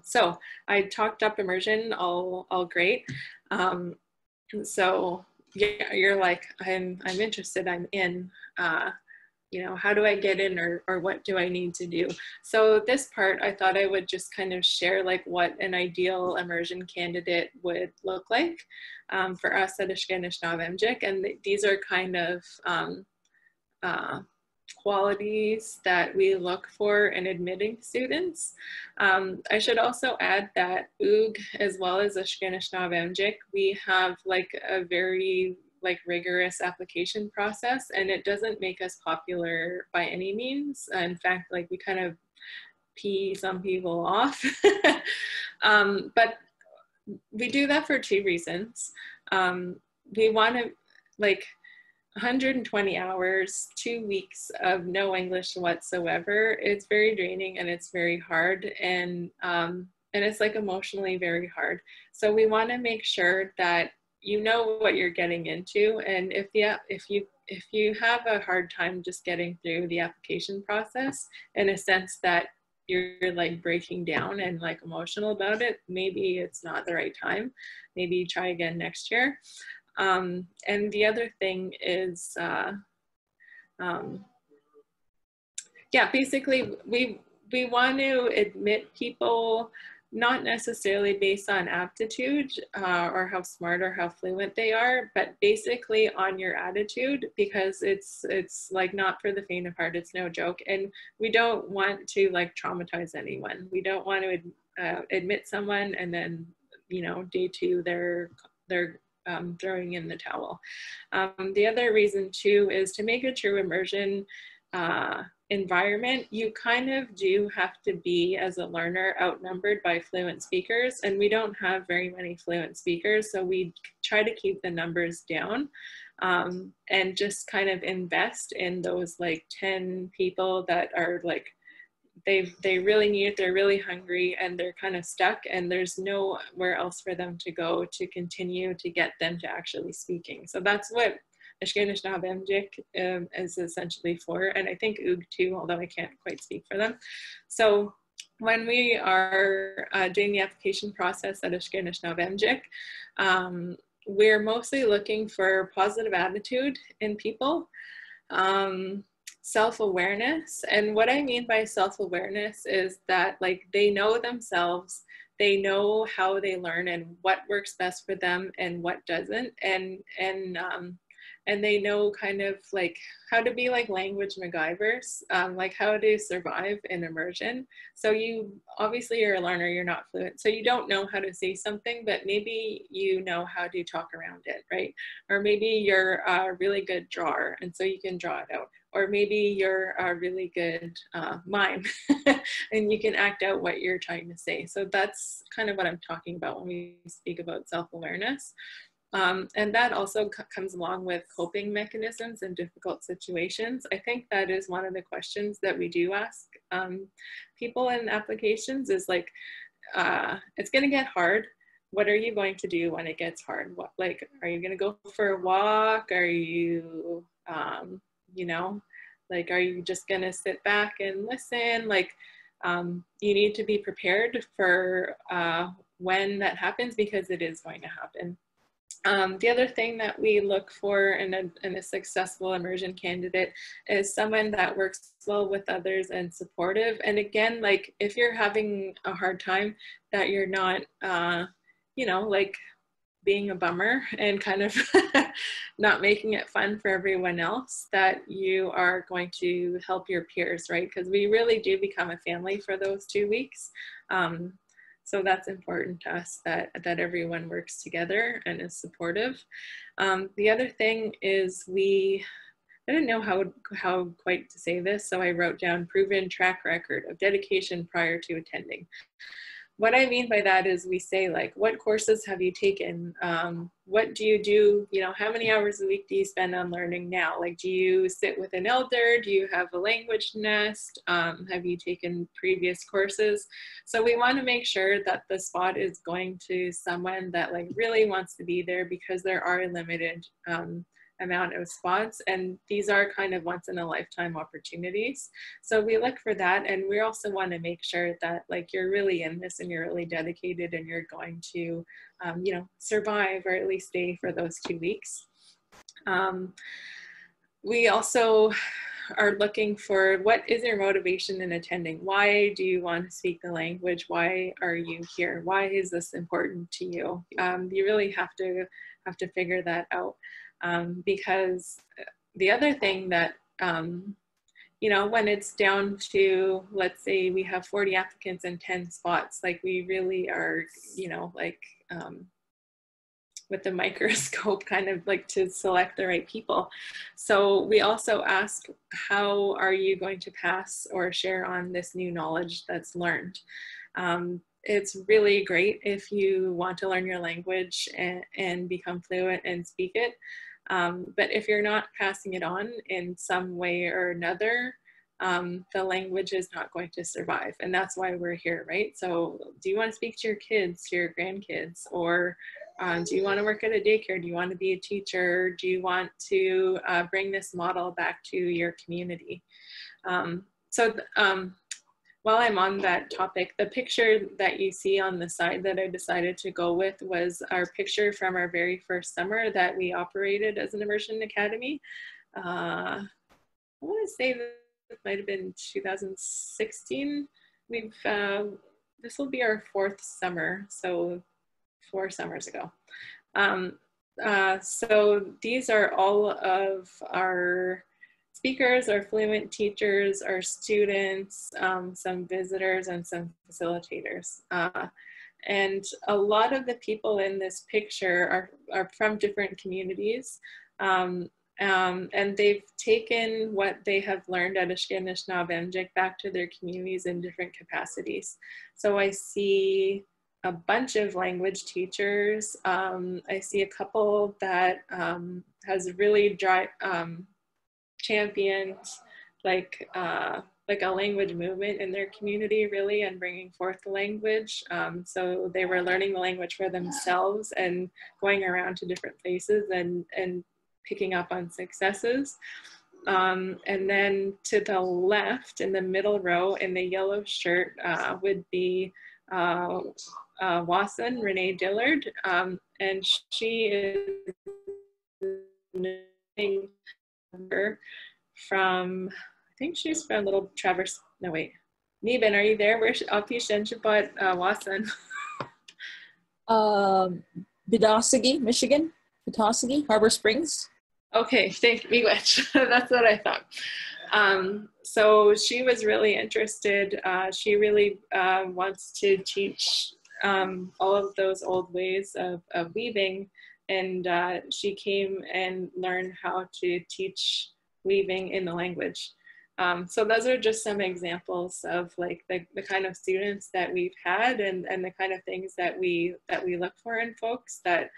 So I talked up immersion all great. So yeah, you're like, I'm interested, I'm in, you know, how do I get in, or what do I need to do? So this part, I thought I would just kind of share like what an ideal immersion candidate would look like for us at Eshki-nishnaabemjig. And these are kind of qualities that we look for in admitting students. I should also add that UG as well as Eshki-nishnaabemjig, we have like a very rigorous application process, and it doesn't make us popular by any means. In fact, like, we kind of pee some people off. But we do that for two reasons. We want to, like, 120 hours, 2 weeks of no English whatsoever. It's very draining and it's very hard, and it's like emotionally very hard. So we want to make sure that you know what you're getting into, and if you have a hard time just getting through the application process, in a sense that you're like breaking down and like emotional about it, maybe it's not the right time. Maybe try again next year. And the other thing is, yeah, basically we want to admit people not necessarily based on aptitude or how smart or how fluent they are, but basically on your attitude, because it's like not for the faint of heart, it's no joke. And we don't want to like traumatize anyone. We don't want to admit someone and then, you know, day two, they're throwing in the towel. The other reason too is to make a true immersion environment, you kind of do have to be, as a learner, outnumbered by fluent speakers, and we don't have very many fluent speakers, so we try to keep the numbers down and just kind of invest in those like 10 people that are like, they really need it, they're really hungry, and they're kind of stuck, and there's nowhere else for them to go to continue to get them to actually speaking. So that's what Eshki-nishnaabemjig is essentially for, and I think UG too, although I can't quite speak for them. So when we are doing the application process at Eshki-nishnaabemjig, we're mostly looking for positive attitude in people, self-awareness. And what I mean by self-awareness is that, like, they know themselves, they know how they learn and what works best for them and what doesn't, and they know kind of like how to be like language MacGyvers, like how to survive in immersion. So you obviously, you're a learner, you're not fluent, so you don't know how to say something, but maybe you know how to talk around it, right? Or maybe you're a really good drawer, and so you can draw it out. Or maybe you're a really good mime and you can act out what you're trying to say. So that's kind of what I'm talking about when we speak about self-awareness. And that also comes along with coping mechanisms in difficult situations. I think that is one of the questions that we do ask people in applications is like, it's going to get hard. What are you going to do when it gets hard? What, like, are you going to go for a walk? Are you, you know, like, are you just going to sit back and listen? Like, you need to be prepared for when that happens, because it is going to happen. The other thing that we look for in a successful immersion candidate is someone that works well with others and supportive. And again, like if you're having a hard time, that you're not, you know, like being a bummer and kind of not making it fun for everyone else, that you are going to help your peers, right? Because we really do become a family for those 2 weeks. So that's important to us, that everyone works together and is supportive. The other thing is I didn't know how quite to say this, so I wrote down proven track record of dedication prior to attending. What I mean by that is we say, like, what courses have you taken? What do you do? You know, how many hours a week do you spend on learning now? Like, do you sit with an elder? Do you have a language nest? Have you taken previous courses? So we want to make sure that the spot is going to someone that like really wants to be there, because there are limited amount of spots, and these are kind of once in a lifetime opportunities. So we look for that, and we also want to make sure that like you're really in this and you're really dedicated and you're going to you know, survive or at least stay for those 2 weeks. We also are looking for, what is your motivation in attending? Why do you want to speak the language? Why are you here? Why is this important to you? You really have to figure that out. Because the other thing that, you know, when it's down to, let's say we have 40 applicants and 10 spots, like we really are, you know, like with the microscope kind of like to select the right people. So we also ask, how are you going to pass or share on this new knowledge that's learned? It's really great if you want to learn your language and become fluent and speak it. But if you're not passing it on in some way or another, the language is not going to survive. And that's why we're here, right? So do you want to speak to your kids, to your grandkids, or do you want to work at a daycare? Do you want to be a teacher? Do you want to bring this model back to your community? While I'm on that topic, the picture that you see on the side that I decided to go with was our picture from our very first summer that we operated as an immersion academy. I want to say that might have been 2016. This will be our 4th summer, so 4 summers ago. So these are all of our speakers, our fluent teachers, our students, some visitors, and some facilitators. And a lot of the people in this picture are from different communities. And they've taken what they have learned at Eshki-nishnaabemjig back to their communities in different capacities. So I see a bunch of language teachers. I see a couple that has really championed like a language movement in their community, really, and bringing forth the language. So they were learning the language for themselves and going around to different places and picking up on successes. And then to the left, in the middle row, in the yellow shirt, would be Wasson, Renee Dillard, and she is from, I think she's from Little Traverse, no wait, Neben, are you there? Where's Apishenshipot Wasson? Bidosagi, Michigan, Bidosagi, Harbor Springs. Okay, thank you, Miigwech. That's what I thought. So she was really interested. She really wants to teach all of those old ways of weaving, and she came and learned how to teach weaving in the language. So those are just some examples of like the kind of students that we've had, and the kind of things that we look for in folks, that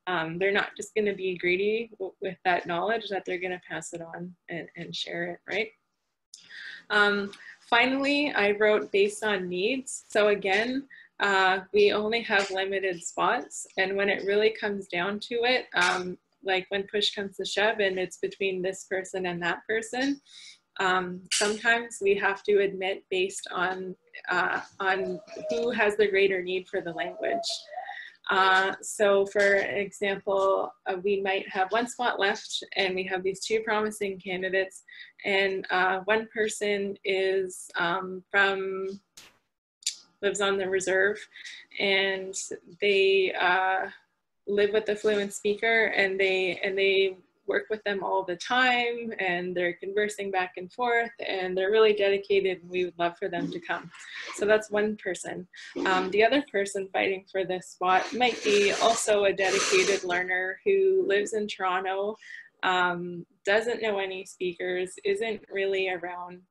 they're not just going to be greedy with that knowledge, that they're going to pass it on and share it, right? Finally, I wrote based on needs. So again, we only have limited spots, and when it really comes down to it, like when push comes to shove and it's between this person and that person, sometimes we have to admit based on who has the greater need for the language. So for example, we might have one spot left and we have these two promising candidates, and one person is lives on the reserve, and they live with a fluent speaker, and they work with them all the time, and they're conversing back and forth, and they're really dedicated, and we would love for them to come. So that's one person. The other person fighting for this spot might be also a dedicated learner who lives in Toronto, doesn't know any speakers, isn't really around,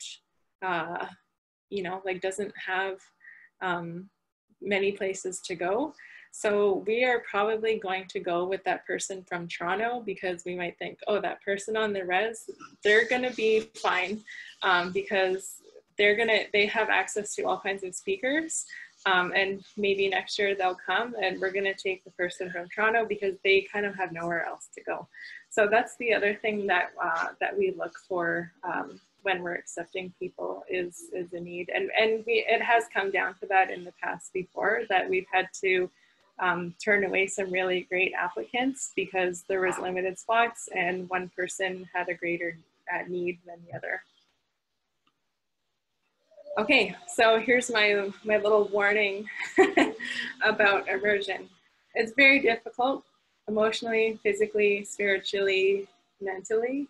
you know, like doesn't have many places to go. So we are probably going to go with that person from Toronto, because we might think, oh, that person on the res, they're going to be fine, because they have access to all kinds of speakers, and maybe next year they'll come, and we're going to take the person from Toronto because they kind of have nowhere else to go. So that's the other thing that that we look for when we're accepting people is a need, and it has come down to that in the past before, that we've had to turn away some really great applicants because there was limited spots and one person had a greater need than the other. Okay, so here's my little warning about immersion. It's very difficult emotionally, physically, spiritually, mentally.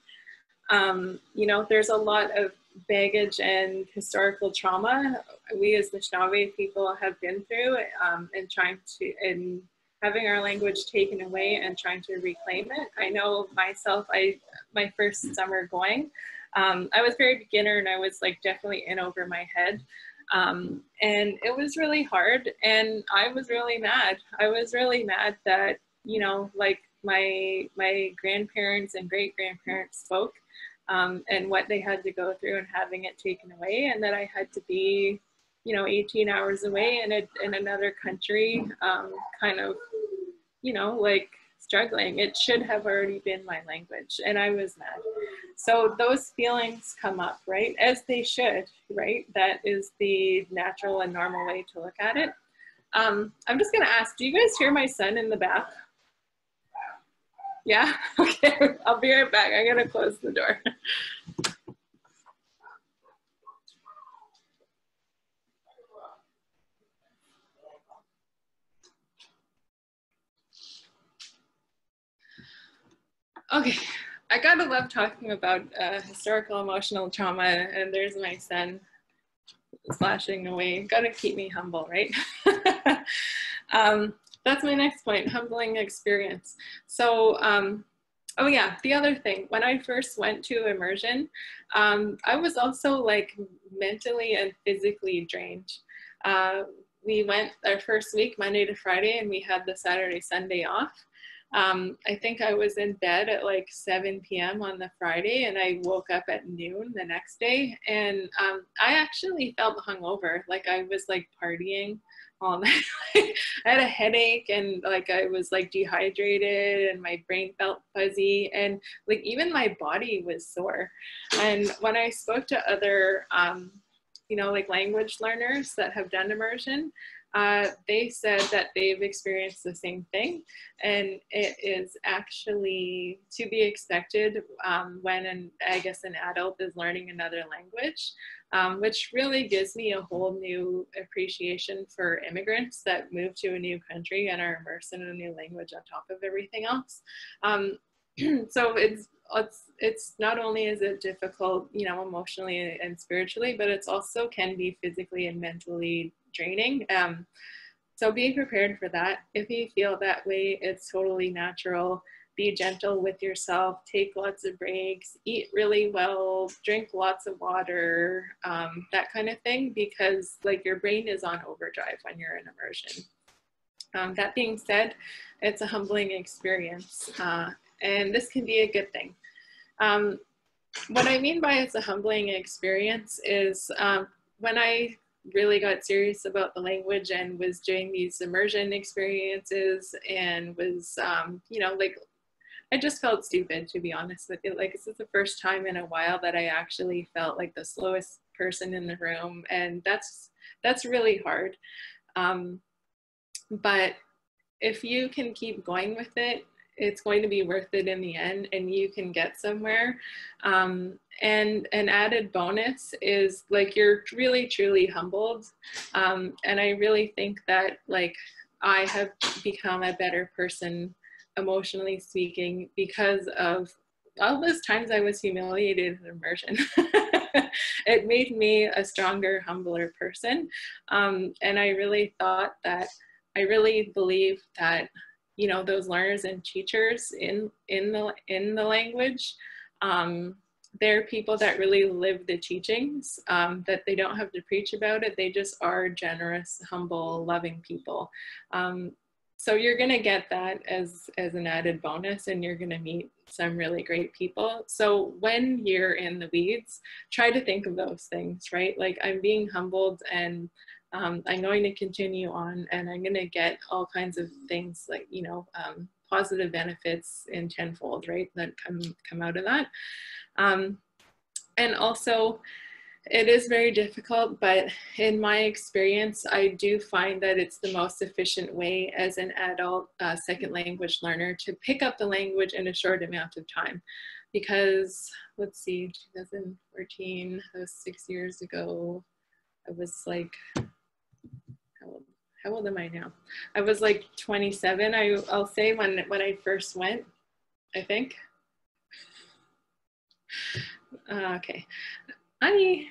You know, there's a lot of baggage and historical trauma we as Anishinaabe people have been through, and having our language taken away and trying to reclaim it. I know myself, my first summer going, I was very beginner, and I was like definitely in over my head. And it was really hard, and I was really mad. I was really mad that, you know, like my grandparents and great-grandparents spoke, and what they had to go through and having it taken away, and that I had to be, you know, 18 hours away in another country, kind of, you know, like struggling. It should have already been my language, and I was mad. So those feelings come up, right? As they should, right? That is the natural and normal way to look at it. I'm just gonna ask, do you guys hear my son in the bath? Yeah, okay, I'll be right back. I gotta close the door. Okay, I gotta love talking about historical emotional trauma, and there's my son slashing away. Gotta keep me humble, right? That's my next point, humbling experience. So, oh yeah, the other thing, when I first went to immersion, I was also like mentally and physically drained. We went our first week, Monday to Friday, and we had the Saturday, Sunday off. I think I was in bed at like 7 p.m. on the Friday, and I woke up at noon the next day, and I actually felt hungover, like I was like partying all night. I had a headache, and like I was like dehydrated, and my brain felt fuzzy, and like even my body was sore. And when I spoke to other you know, like language learners that have done immersion, they said that they've experienced the same thing, and it is actually to be expected when I guess an adult is learning another language, which really gives me a whole new appreciation for immigrants that move to a new country and are immersed in a new language on top of everything else. So it's not only is it difficult, you know, emotionally and spiritually, but it's also can be physically and mentally draining. So be prepared for that. If you feel that way, it's totally natural. Be gentle with yourself, take lots of breaks, eat really well, drink lots of water, that kind of thing, because like your brain is on overdrive when you're in immersion. That being said, it's a humbling experience, and this can be a good thing. What I mean by it's a humbling experience is when I really got serious about the language and was doing these immersion experiences and was, you know, like, I just felt stupid, to be honest with you. Like, this is the first time in a while that I actually felt like the slowest person in the room, and that's really hard. But if you can keep going with it, it's going to be worth it in the end, and you can get somewhere. And an added bonus is like you're really truly humbled, and I really think that like I have become a better person emotionally speaking because of all those times I was humiliated in immersion. It made me a stronger, humbler person, and I really thought that I really believe that, you know, those learners and teachers in the language, they're people that really live the teachings, that they don't have to preach about it. They just are generous, humble, loving people. So you're going to get that as an added bonus, and you're going to meet some really great people. So when you're in the weeds, try to think of those things, right? Like, I'm being humbled, and I'm going to continue on, and I'm going to get all kinds of things like, you know, positive benefits in tenfold, right, that come out of that. And also, it is very difficult, but in my experience, I do find that it's the most efficient way as an adult second language learner to pick up the language in a short amount of time. Because, let's see, 2014, that was 6 years ago. I was like, how old am I now? I was like 27, I'll say, when I first went, I think. Okay. I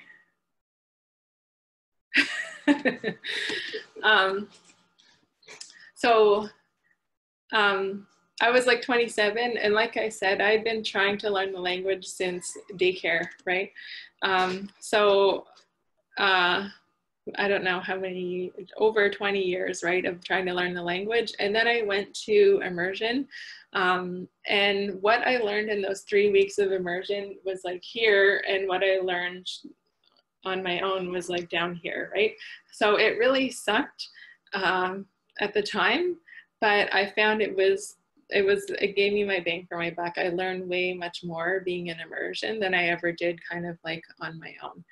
was like 27, and like I said, I'd been trying to learn the language since daycare, right? I don't know how many, over 20 years, right, of trying to learn the language. And then I went to immersion. And what I learned in those 3 weeks of immersion was like here, and what I learned on my own was like down here, right? So it really sucked at the time, but I found it gave me my bang for my buck. I learned way much more being in immersion than I ever did kind of like on my own.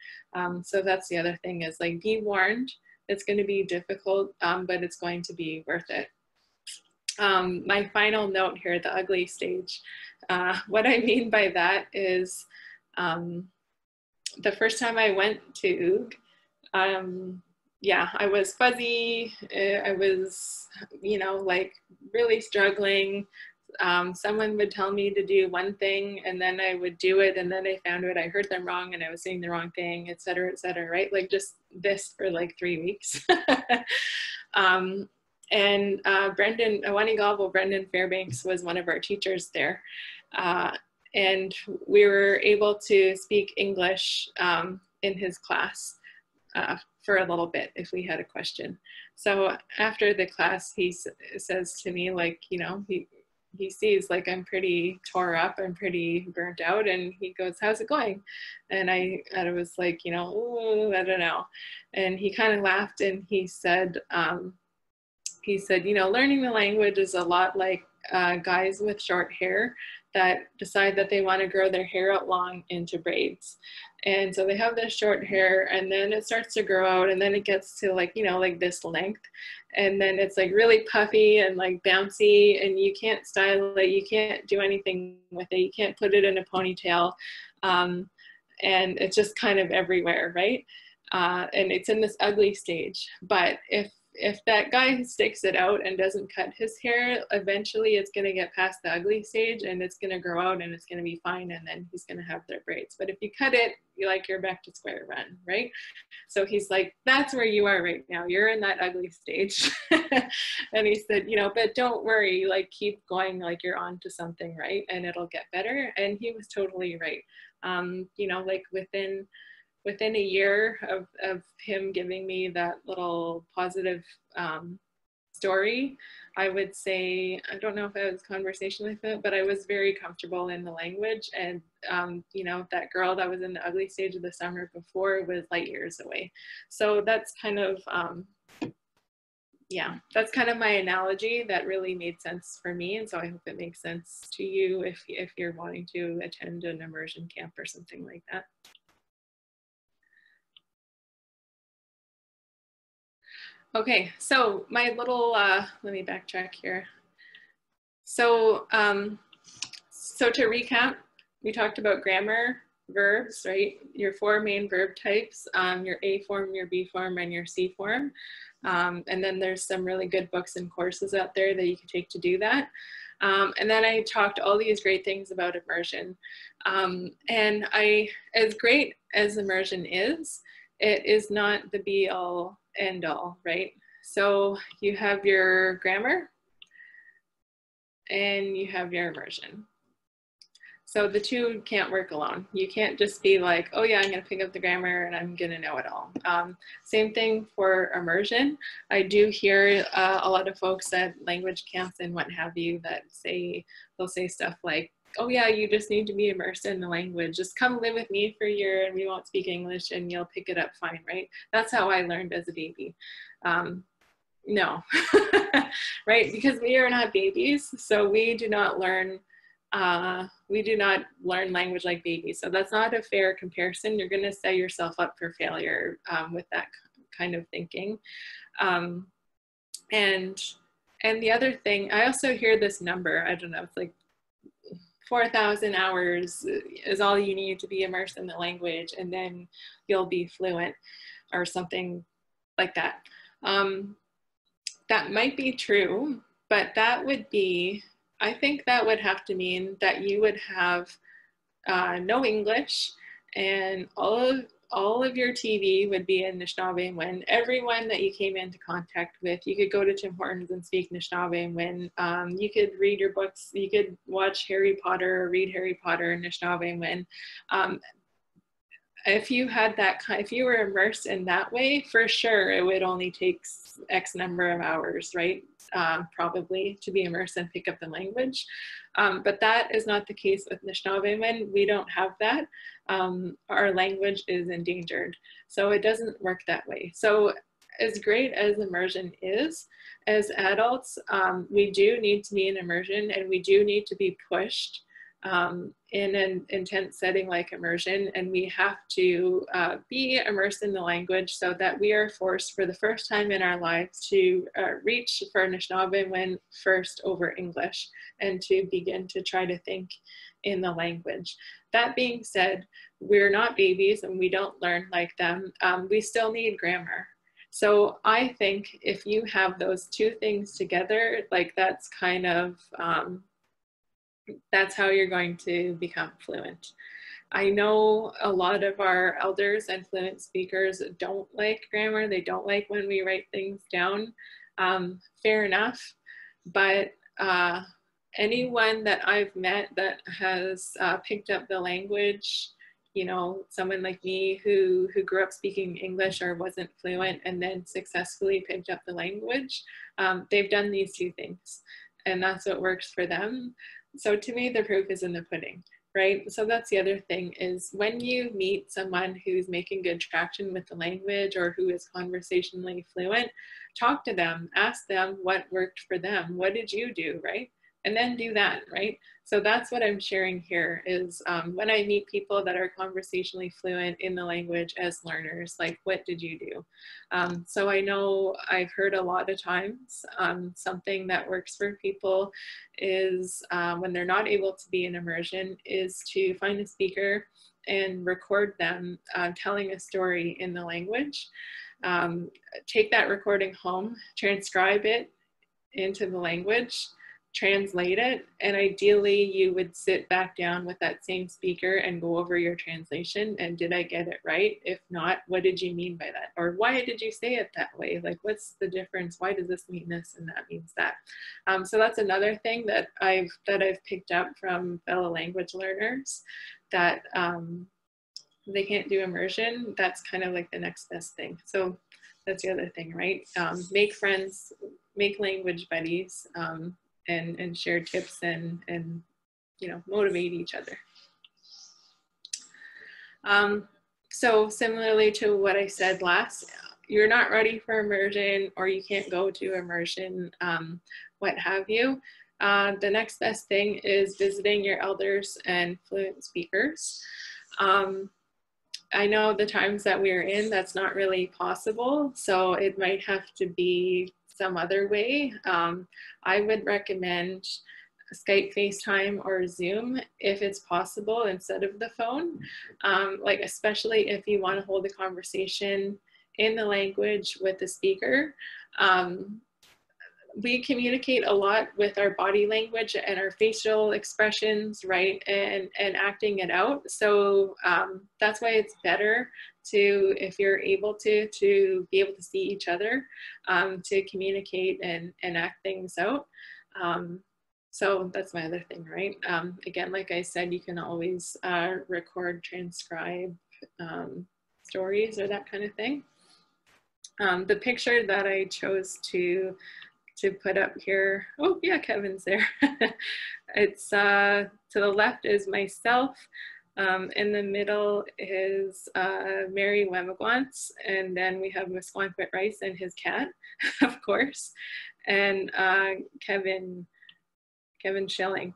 So that's the other thing, is like, be warned, it's going to be difficult, but it's going to be worth it. My final note here, the ugly stage. What I mean by that is, the first time I went to Oog, yeah, I was fuzzy. I was, you know, like really struggling. Someone would tell me to do one thing, and then I would do it, and then I found out I heard them wrong and I was saying the wrong thing, et cetera, right? Like just this for like 3 weeks. And Brendan Fairbanks was one of our teachers there. And we were able to speak English in his class for a little bit if we had a question. So after the class, he says to me, like, you know, he sees like I'm pretty tore up, I'm pretty burnt out, and he goes, "How's it going?" And I was like, you know, "Ooh, I don't know." And he kind of laughed, and he said, you know, learning the language is a lot like guys with short hair that decide that they want to grow their hair out long into braids. And so they have this short hair, and then it starts to grow out, and then it gets to like, you know, like this length. And then it's like really puffy and like bouncy, and you can't style it, you can't do anything with it, you can't put it in a ponytail. And it's just kind of everywhere, right? And it's in this ugly stage. But if that guy sticks it out and doesn't cut his hair, eventually it's going to get past the ugly stage, and it's going to grow out, and it's going to be fine, and then he's going to have their braids. But if you cut it, you're back to square one, right? So he's like, that's where you are right now. You're in that ugly stage. And he said, you know, but don't worry, like keep going, like you're on to something, right? And it'll get better. And he was totally right. You know, like within a year of him giving me that little positive story, I would say, I don't know if I was conversational with it, but I was very comfortable in the language. And, you know, that girl that was in the ugly stage of the summer before was light years away. So that's kind of, yeah, that's kind of my analogy that really made sense for me. And so I hope it makes sense to you if you're wanting to attend an immersion camp or something like that. Okay, so my little, let me backtrack here. So, so to recap, we talked about grammar, verbs, right? Your 4 main verb types, your A form, your B form, and your C form. And then there's some really good books and courses out there that you can take to do that. And then I talked all these great things about immersion. And as great as immersion is, it is not the be all end all, right? So you have your grammar and you have your immersion. So the two can't work alone. You can't just be like, oh yeah, I'm gonna pick up the grammar and I'm gonna know it all. Same thing for immersion. I do hear a lot of folks at language camps and what have you that they'll say stuff like, oh yeah, you just need to be immersed in the language. Just come live with me for a year and we won't speak English and you'll pick it up fine, right? That's how I learned as a baby. No, right? Because we are not babies, so we do not learn language like babies. So that's not a fair comparison. You're going to set yourself up for failure with that kind of thinking. And the other thing, I also hear this number, I don't know, it's like 4,000 hours is all you need to be immersed in the language and then you'll be fluent or something like that. That might be true, but that would be, I think that would have to mean that you would have no English and all of your TV would be in Anishinaabe. Everyone that you came into contact with, you could go to Tim Hortons and speak Anishinaabe. You could read your books, you could watch Harry Potter or read Harry Potter in Anishinaabe. If you had that if you were immersed in that way, for sure it would only take X number of hours, right? Probably to be immersed and pick up the language. But that is not the case with Anishinaabe. We don't have that. Our language is endangered. So it doesn't work that way. So as great as immersion is, as adults, we do need to be in immersion and we do need to be pushed in an intense setting like immersion, and we have to be immersed in the language so that we are forced for the first time in our lives to reach for Anishinaabe first over English and to begin to try to think in the language. That being said, we're not babies and we don't learn like them. We still need grammar. So I think if you have those two things together, like that's kind of that's how you're going to become fluent. I know a lot of our elders and fluent speakers don't like grammar. They don't like when we write things down. Fair enough. But anyone that I've met that has picked up the language, you know, someone like me who grew up speaking English or wasn't fluent and then successfully picked up the language, they've done these two things. And that's what works for them. So to me, the proof is in the pudding, right? So that's the other thing is when you meet someone who's making good traction with the language or who is conversationally fluent, talk to them, ask them what worked for them. What did you do, right? And then do that, right? So that's what I'm sharing here is when I meet people that are conversationally fluent in the language as learners, like what did you do? So I know I've heard a lot of times something that works for people is when they're not able to be in immersion is to find a speaker and record them telling a story in the language. Take that recording home, transcribe it into the language, translate it, and ideally you would sit back down with that same speaker and go over your translation and did I get it right? If not, what did you mean by that? Or why did you say it that way? Like what's the difference? Why does this mean this and that means that? So that's another thing that I've picked up from fellow language learners that they can't do immersion. That's kind of like the next best thing. So that's the other thing, right? Make friends, make language buddies, and share tips and you know, motivate each other. So similarly to what I said last, you're not ready for immersion or you can't go to immersion, what have you. The next best thing is visiting your elders and fluent speakers. I know the times that we're in, that's not really possible. So it might have to be some other way. I would recommend Skype, FaceTime, or Zoom if it's possible instead of the phone. Like especially if you want to hold a conversation in the language with the speaker. We communicate a lot with our body language and our facial expressions, right? And acting it out. So that's why it's better to, if you're able to be able to see each other, to communicate and act things out. So that's my other thing, right? Again, like I said, you can always record, transcribe stories or that kind of thing. The picture that I chose to put up here, oh yeah, Kevin's there. It's to the left is myself, in the middle is Mary Wemagwantz, and then we have Misquanquet Rice and his cat, of course, and Kevin Schilling.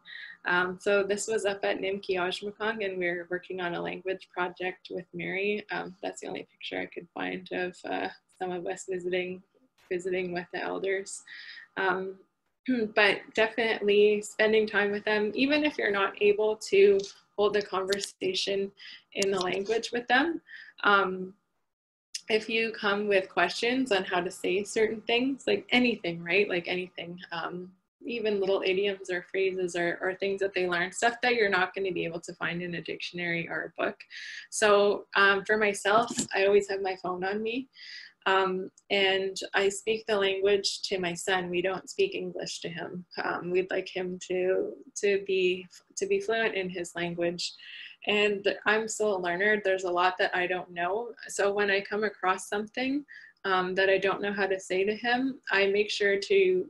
So this was up at Ge-zhi-maajii-nishnaabemjig, and we're working on a language project with Mary. That's the only picture I could find of some of us visiting with the elders. But definitely spending time with them, even if you're not able to hold a conversation in the language with them. If you come with questions on how to say certain things, like anything, right? Like anything, even little idioms or phrases or things that they learn, stuff that you're not going to be able to find in a dictionary or a book. So for myself, I always have my phone on me. And I speak the language to my son. We don't speak English to him. We'd like him to be fluent in his language. And I'm still a learner. There's a lot that I don't know. So when I come across something that I don't know how to say to him, I make sure to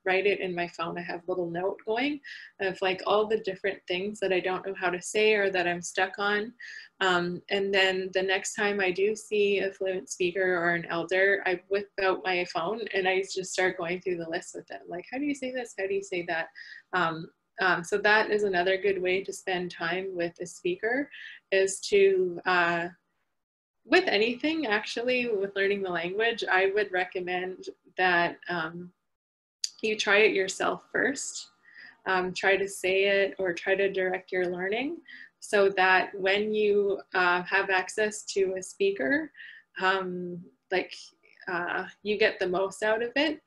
write it in my phone. I have a little note going of like all the different things that I don't know how to say or that I'm stuck on. And then the next time I do see a fluent speaker or an elder, I whip out my phone and I just start going through the list with them. Like, how do you say this? How do you say that? So that is another good way to spend time with a speaker, is to, with anything actually, with learning the language, I would recommend that you try it yourself first. Try to say it or try to direct your learning, so that when you have access to a speaker, you get the most out of it.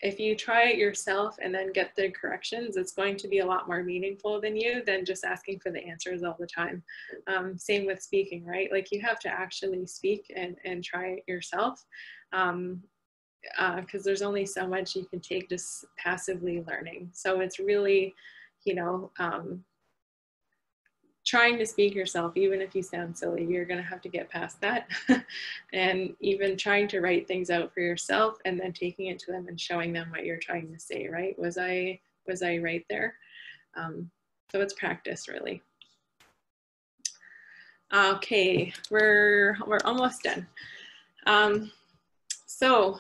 If you try it yourself and then get the corrections, it's going to be a lot more meaningful than just asking for the answers all the time. Same with speaking, right? Like you have to actually speak and try it yourself. Because there's only so much you can take just passively learning. So it's really, you know, trying to speak yourself, even if you sound silly, you're going to have to get past that. And even trying to write things out for yourself and then taking it to them and showing them what you're trying to say, right? Was I right there? So it's practice, really. Okay, we're almost done. So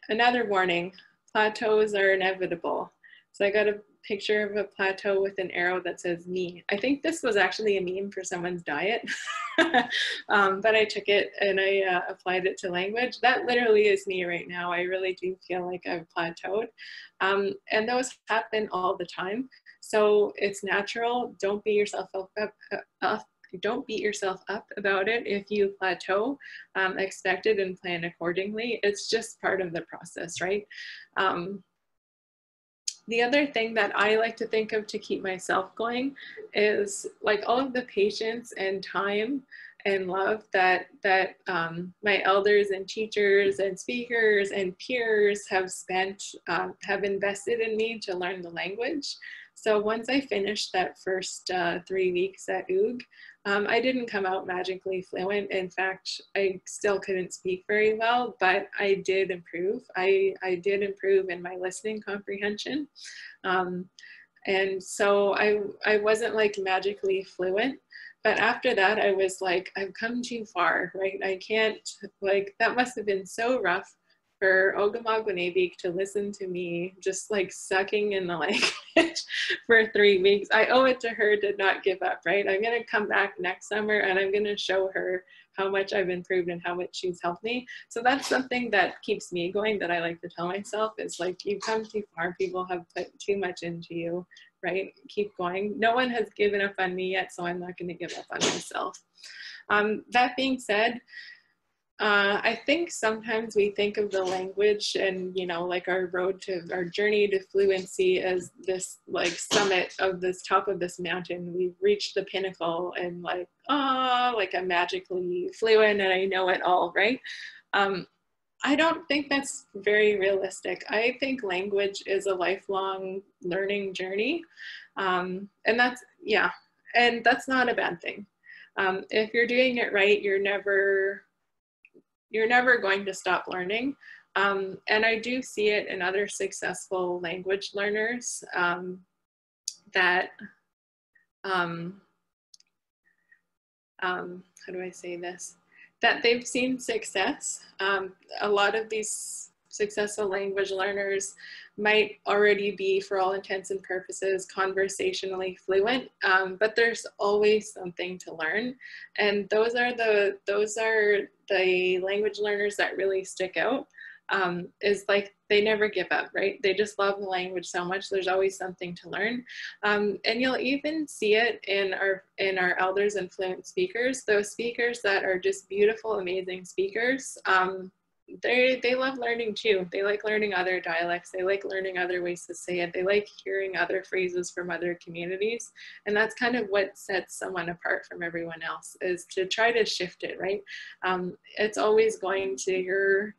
another warning, plateaus are inevitable. So I got a picture of a plateau with an arrow that says me. I think this was actually a meme for someone's diet, but I took it and I applied it to language. That literally is me right now. I really do feel like I've plateaued. And those happen all the time. So it's natural. Don't beat yourself up. Don't beat yourself up about it if you plateau. Expect it and plan accordingly. It's just part of the process, right? The other thing that I like to think of to keep myself going is like all of the patience and time and love that my elders and teachers and speakers and peers have spent, have invested in me to learn the language. So once I finished that first 3 weeks at UG, I didn't come out magically fluent. In fact, I still couldn't speak very well, but I did improve. I did improve in my listening comprehension. And so I wasn't like magically fluent, but after that I was like, I've come too far, right? I can't, like, that must have been so rough for Ge-zhi-maajii-nishnaabemjig to listen to me just like sucking in the language for 3 weeks. I owe it to her to not give up, right? I'm going to come back next summer and I'm going to show her how much I've improved and how much she's helped me. So that's something that keeps me going, that I like to tell myself, is like, you've come too far. People have put too much into you, right? Keep going. No one has given up on me yet, so I'm not going to give up on myself. That being said, I think sometimes we think of the language and, you know, like our road to our journey to fluency as this like summit of this top of this mountain. We've reached the pinnacle and like, oh, like I'm magically fluent and I know it all, right? I don't think that's very realistic. I think language is a lifelong learning journey. And that's, yeah, and that's not a bad thing. If you're doing it right, you're never going to stop learning. And I do see it in other successful language learners that, how do I say this? That they've seen success. A lot of these successful language learners might already be, for all intents and purposes, conversationally fluent, but there's always something to learn. And those are the language learners that really stick out. Is like they never give up, right? They just love the language so much. There's always something to learn, and you'll even see it in our elders and fluent speakers. Those speakers that are just beautiful, amazing speakers. They love learning too. They like learning other dialects. They like learning other ways to say it. They like hearing other phrases from other communities. And that's kind of what sets someone apart from everyone else, is to try to shift it, right? It's always going to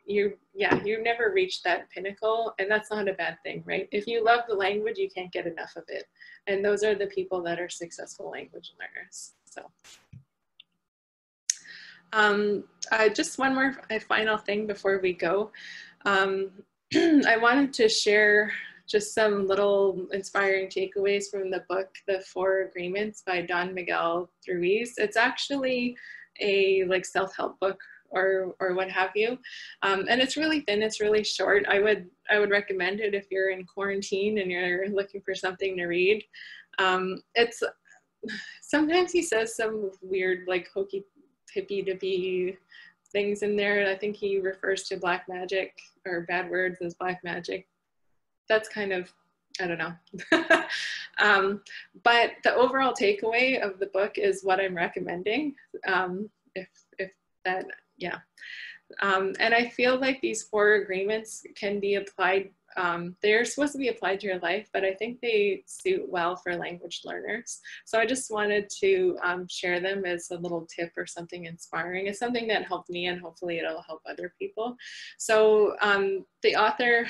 you never reach that pinnacle, and that's not a bad thing, right? If you love the language, you can't get enough of it. And those are the people that are successful language learners. So. Just one more final thing before we go. I wanted to share just some little inspiring takeaways from the book, The 4 Agreements by Don Miguel Ruiz. It's actually a like self-help book or what have you. And it's really thin, it's really short. I would recommend it if you're in quarantine and you're looking for something to read. Sometimes he says some weird like hokey hippy-dippy things in there. I think he refers to black magic or bad words as black magic. That's kind of, I don't know. But the overall takeaway of the book is what I'm recommending. If that, yeah. And I feel like these 4 agreements can be applied, they're supposed to be applied to your life, but I think they suit well for language learners. So I just wanted to share them as a little tip or something inspiring. It's something that helped me, and hopefully it'll help other people. So the author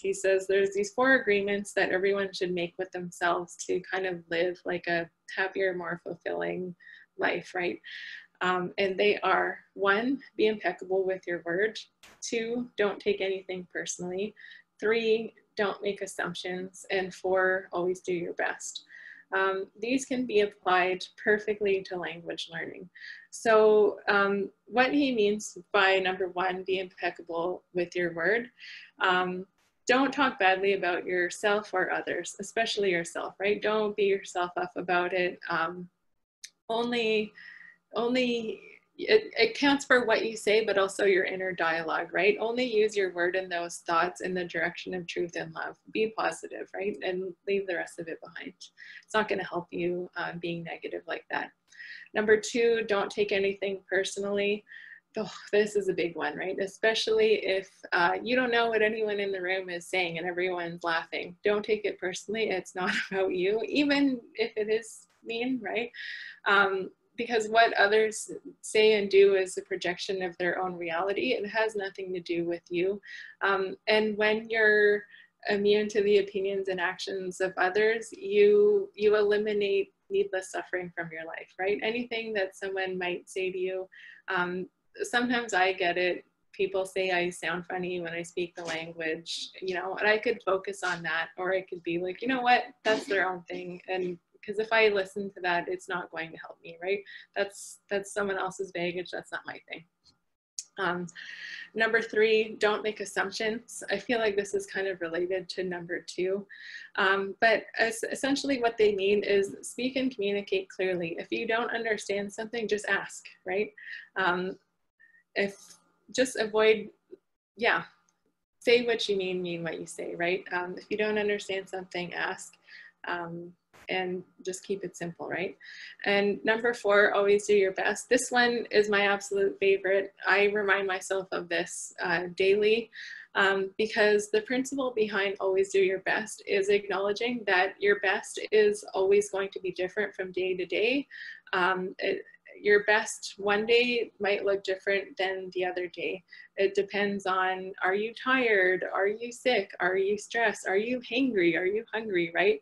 he says there's these 4 agreements that everyone should make with themselves to kind of live like a happier, more fulfilling life, right? And they are: 1, be impeccable with your word. 2, don't take anything personally. 3, don't make assumptions. And 4, always do your best. These can be applied perfectly to language learning. So what he means by number 1, be impeccable with your word. Don't talk badly about yourself or others, especially yourself, right? Don't beat yourself up about it. It counts for what you say, but also your inner dialogue, right? Only use your word and those thoughts in the direction of truth and love. Be positive, right? And leave the rest of it behind. It's not going to help you being negative like that. Number 2, don't take anything personally. Oh, this is a big one, right? Especially if you don't know what anyone in the room is saying and everyone's laughing. Don't take it personally. It's not about you, even if it is mean, right? Because what others say and do is a projection of their own reality. It has nothing to do with you. And when you're immune to the opinions and actions of others, you eliminate needless suffering from your life, right? Anything that someone might say to you, sometimes I get it. People say I sound funny when I speak the language, you know, and I could focus on that, or I could be like, you know what, that's their own thing. And because if I listen to that, it's not going to help me, right? That's someone else's baggage. That's not my thing. Number 3, don't make assumptions. I feel like this is kind of related to number 2, but essentially what they mean is speak and communicate clearly. If you don't understand something, just ask, right? If just avoid, yeah, say what you mean what you say, right? If you don't understand something, ask. And just keep it simple, right? And number 4, always do your best. This one is my absolute favorite. I remind myself of this daily because the principle behind always do your best is acknowledging that your best is always going to be different from day to day. Your best one day might look different than the other day. It depends on, are you tired? Are you sick? Are you stressed? Are you hangry? Are you hungry, right?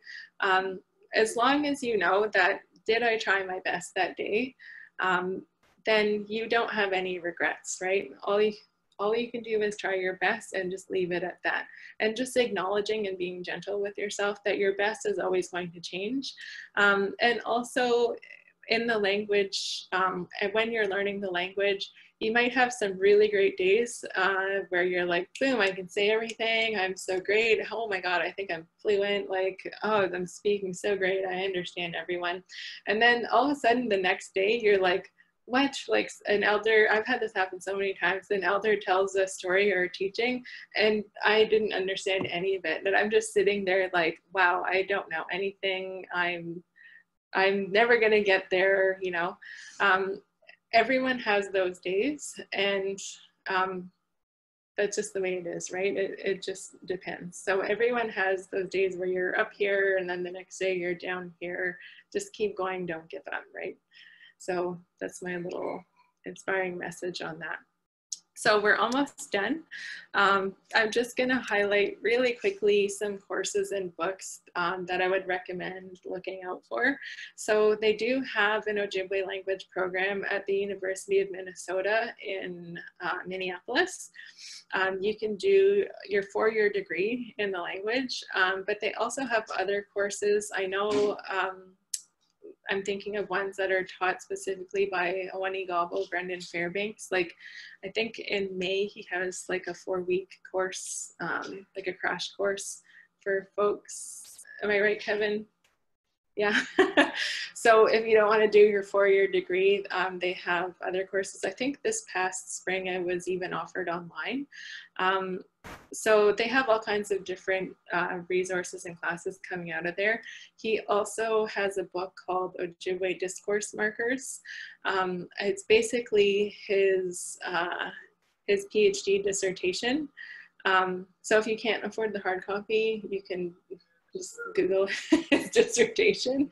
As long as you know that, did I try my best that day? Then you don't have any regrets, right? All you can do is try your best and just leave it at that. And just acknowledging and being gentle with yourself that your best is always going to change. And also in the language, and when you're learning the language, you might have some really great days where you're like, boom, I can say everything. I'm so great. Oh my God, I think I'm fluent. Like, oh, I'm speaking so great. I understand everyone. And then all of a sudden the next day you're like, what? Like an elder, I've had this happen so many times. An elder tells a story or a teaching and I didn't understand any of it. And I'm just sitting there like, wow, I don't know anything. I'm never going to get there, you know. Everyone has those days, and that's just the way it is, right? It just depends. So everyone has those days where you're up here and then the next day you're down here. Just keep going, don't give up, right? So that's my little inspiring message on that. So we're almost done. I'm just going to highlight really quickly some courses and books that I would recommend looking out for. So they do have an Ojibwe language program at the University of Minnesota in Minneapolis. You can do your 4-year degree in the language, but they also have other courses. I know I'm thinking of ones that are taught specifically by Awani Gobble, Brendan Fairbanks. Like, I think in May he has like a 4-week course, like a crash course for folks. Am I right, Kevin? Yeah. So if you don't want to do your 4-year degree, they have other courses. I think this past spring I was even offered online. So they have all kinds of different resources and classes coming out of there. He also has a book called Ojibwe Discourse Markers. It's basically his PhD dissertation. So if you can't afford the hard copy, you can just Google his dissertation.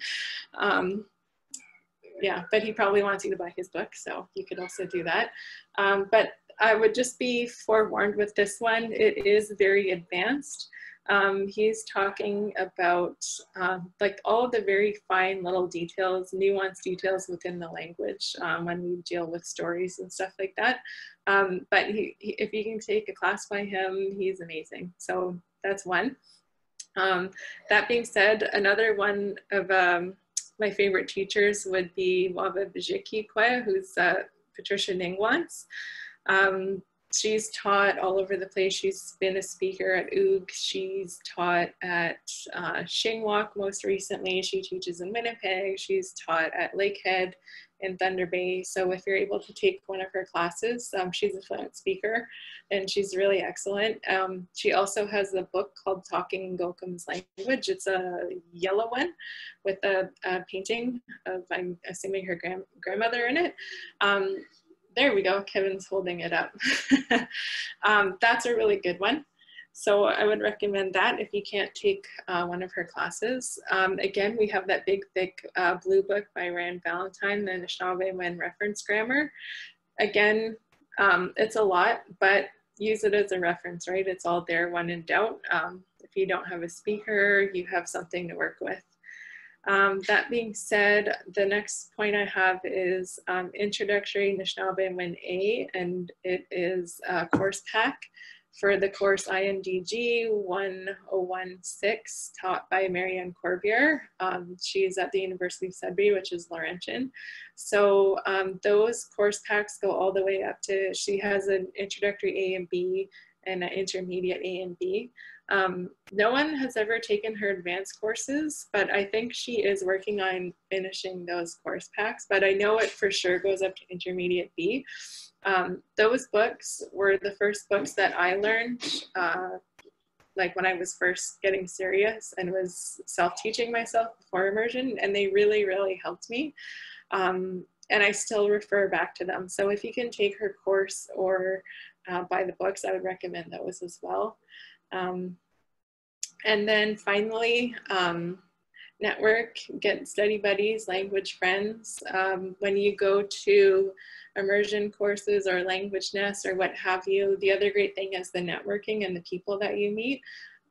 Yeah, but he probably wants you to buy his book, so you could also do that. But I would just be forewarned with this one. It is very advanced. He's talking about like all the very fine little details, nuanced details within the language when we deal with stories and stuff like that. But if you can take a class by him, he's amazing. So that's one. That being said, another one of my favorite teachers would be Miigwech, who's Patricia Ningwans. She's taught all over the place. She's been a speaker at OOG. She's taught at Shingwalk most recently. She teaches in Winnipeg. She's taught at Lakehead in Thunder Bay. So if you're able to take one of her classes, she's a fluent speaker and she's really excellent. She also has a book called Talking Gokum's Language. It's a yellow one with a painting of, I'm assuming, her grandmother in it. There we go, Kevin's holding it up. That's a really good one. So I would recommend that if you can't take one of her classes. Again, we have that big, thick blue book by Rand Valentine, the Anishinaabe Reference Grammar. Again, it's a lot, but use it as a reference, right? It's all there when in doubt. If you don't have a speaker, you have something to work with. That being said, the next point I have is Introductory Anishinaabe A, and it is a course pack. for the course IMDG 1016, taught by Marianne Corbier. She's at the University of Sudbury, which is Laurentian. So those course packs go all the way up to, she has an introductory A and B and an intermediate A and B. No one has ever taken her advanced courses, but I think she is working on finishing those course packs, but I know it for sure goes up to intermediate B. Those books were the first books that I learned like when I was first getting serious and was self-teaching myself before immersion, and they really, really helped me. And I still refer back to them. So if you can take her course or buy the books, I would recommend those as well. And then finally, network, get study buddies, language friends. When you go to immersion courses or language nests or what have you, the other great thing is the networking and the people that you meet,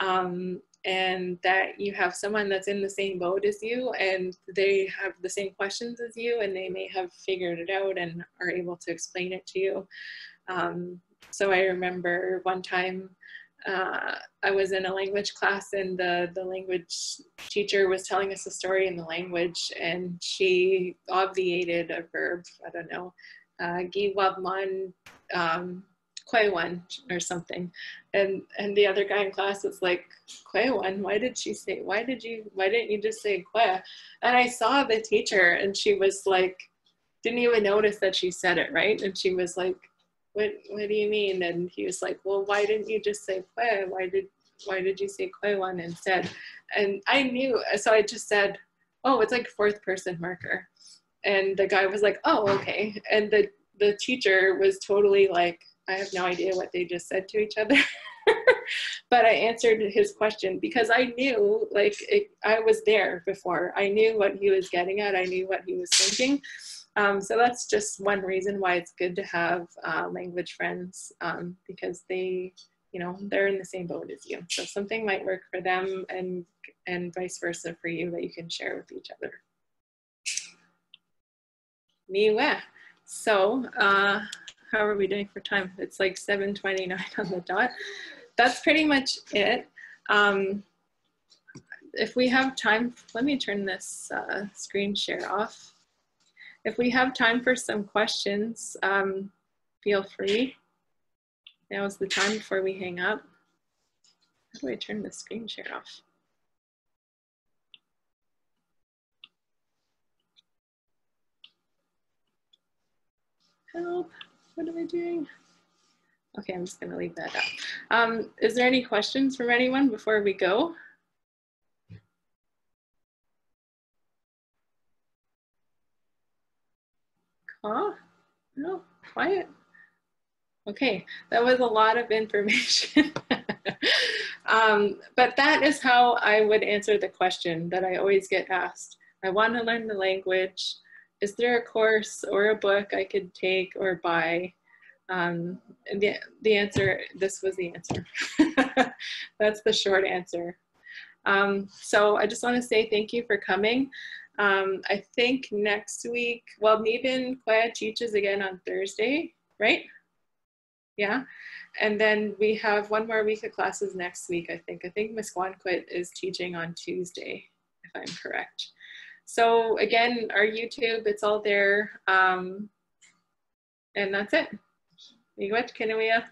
and that you have someone that's in the same boat as you and they have the same questions as you and they may have figured it out and are able to explain it to you. So I remember one time I was in a language class and the language teacher was telling us a story in the language and she obviated a verb, I don't know, Ge-zhi-maajii-nishnaabemjig or something. And the other guy in class was like, Kwe-wan, why didn't you just say Kwe? And I saw the teacher and she was like, didn't even notice that she said it, right? And she was like, what do you mean? And he was like, well, why didn't you just say Kwe? Why did you say Kwe-wan instead? And I knew, so I just said, oh, it's like fourth person marker. And the guy was like, oh, okay. And the teacher was totally like, I have no idea what they just said to each other. But I answered his question because I knew, like, I was there before. I knew what he was getting at. I knew what he was thinking. So that's just one reason why it's good to have language friends, because they, you know, they're in the same boat as you. So something might work for them and vice versa for you that you can share with each other. Miigwech. So how are we doing for time? It's like 7:29 on the dot. That's pretty much it. If we have time, let me turn this screen share off. If we have time for some questions, feel free. Now is the time before we hang up. How do I turn the screen share off? Help, what am I doing? Okay, I'm just gonna leave that up. Is there any questions from anyone before we go? Huh? No, quiet. Okay, that was a lot of information. But that is how I would answer the question that I always get asked. I want to learn the language. Is there a course or a book I could take or buy? And the answer, this was the answer. That's the short answer. So I just want to say thank you for coming. I think next week, well, Nibin Kwaya teaches again on Thursday, right? Yeah. And then we have one more week of classes next week, I think. I think Ms. Gwanquit is teaching on Tuesday, if I'm correct. So again, our YouTube, it's all there. And that's it. Miigwech, Kinuia.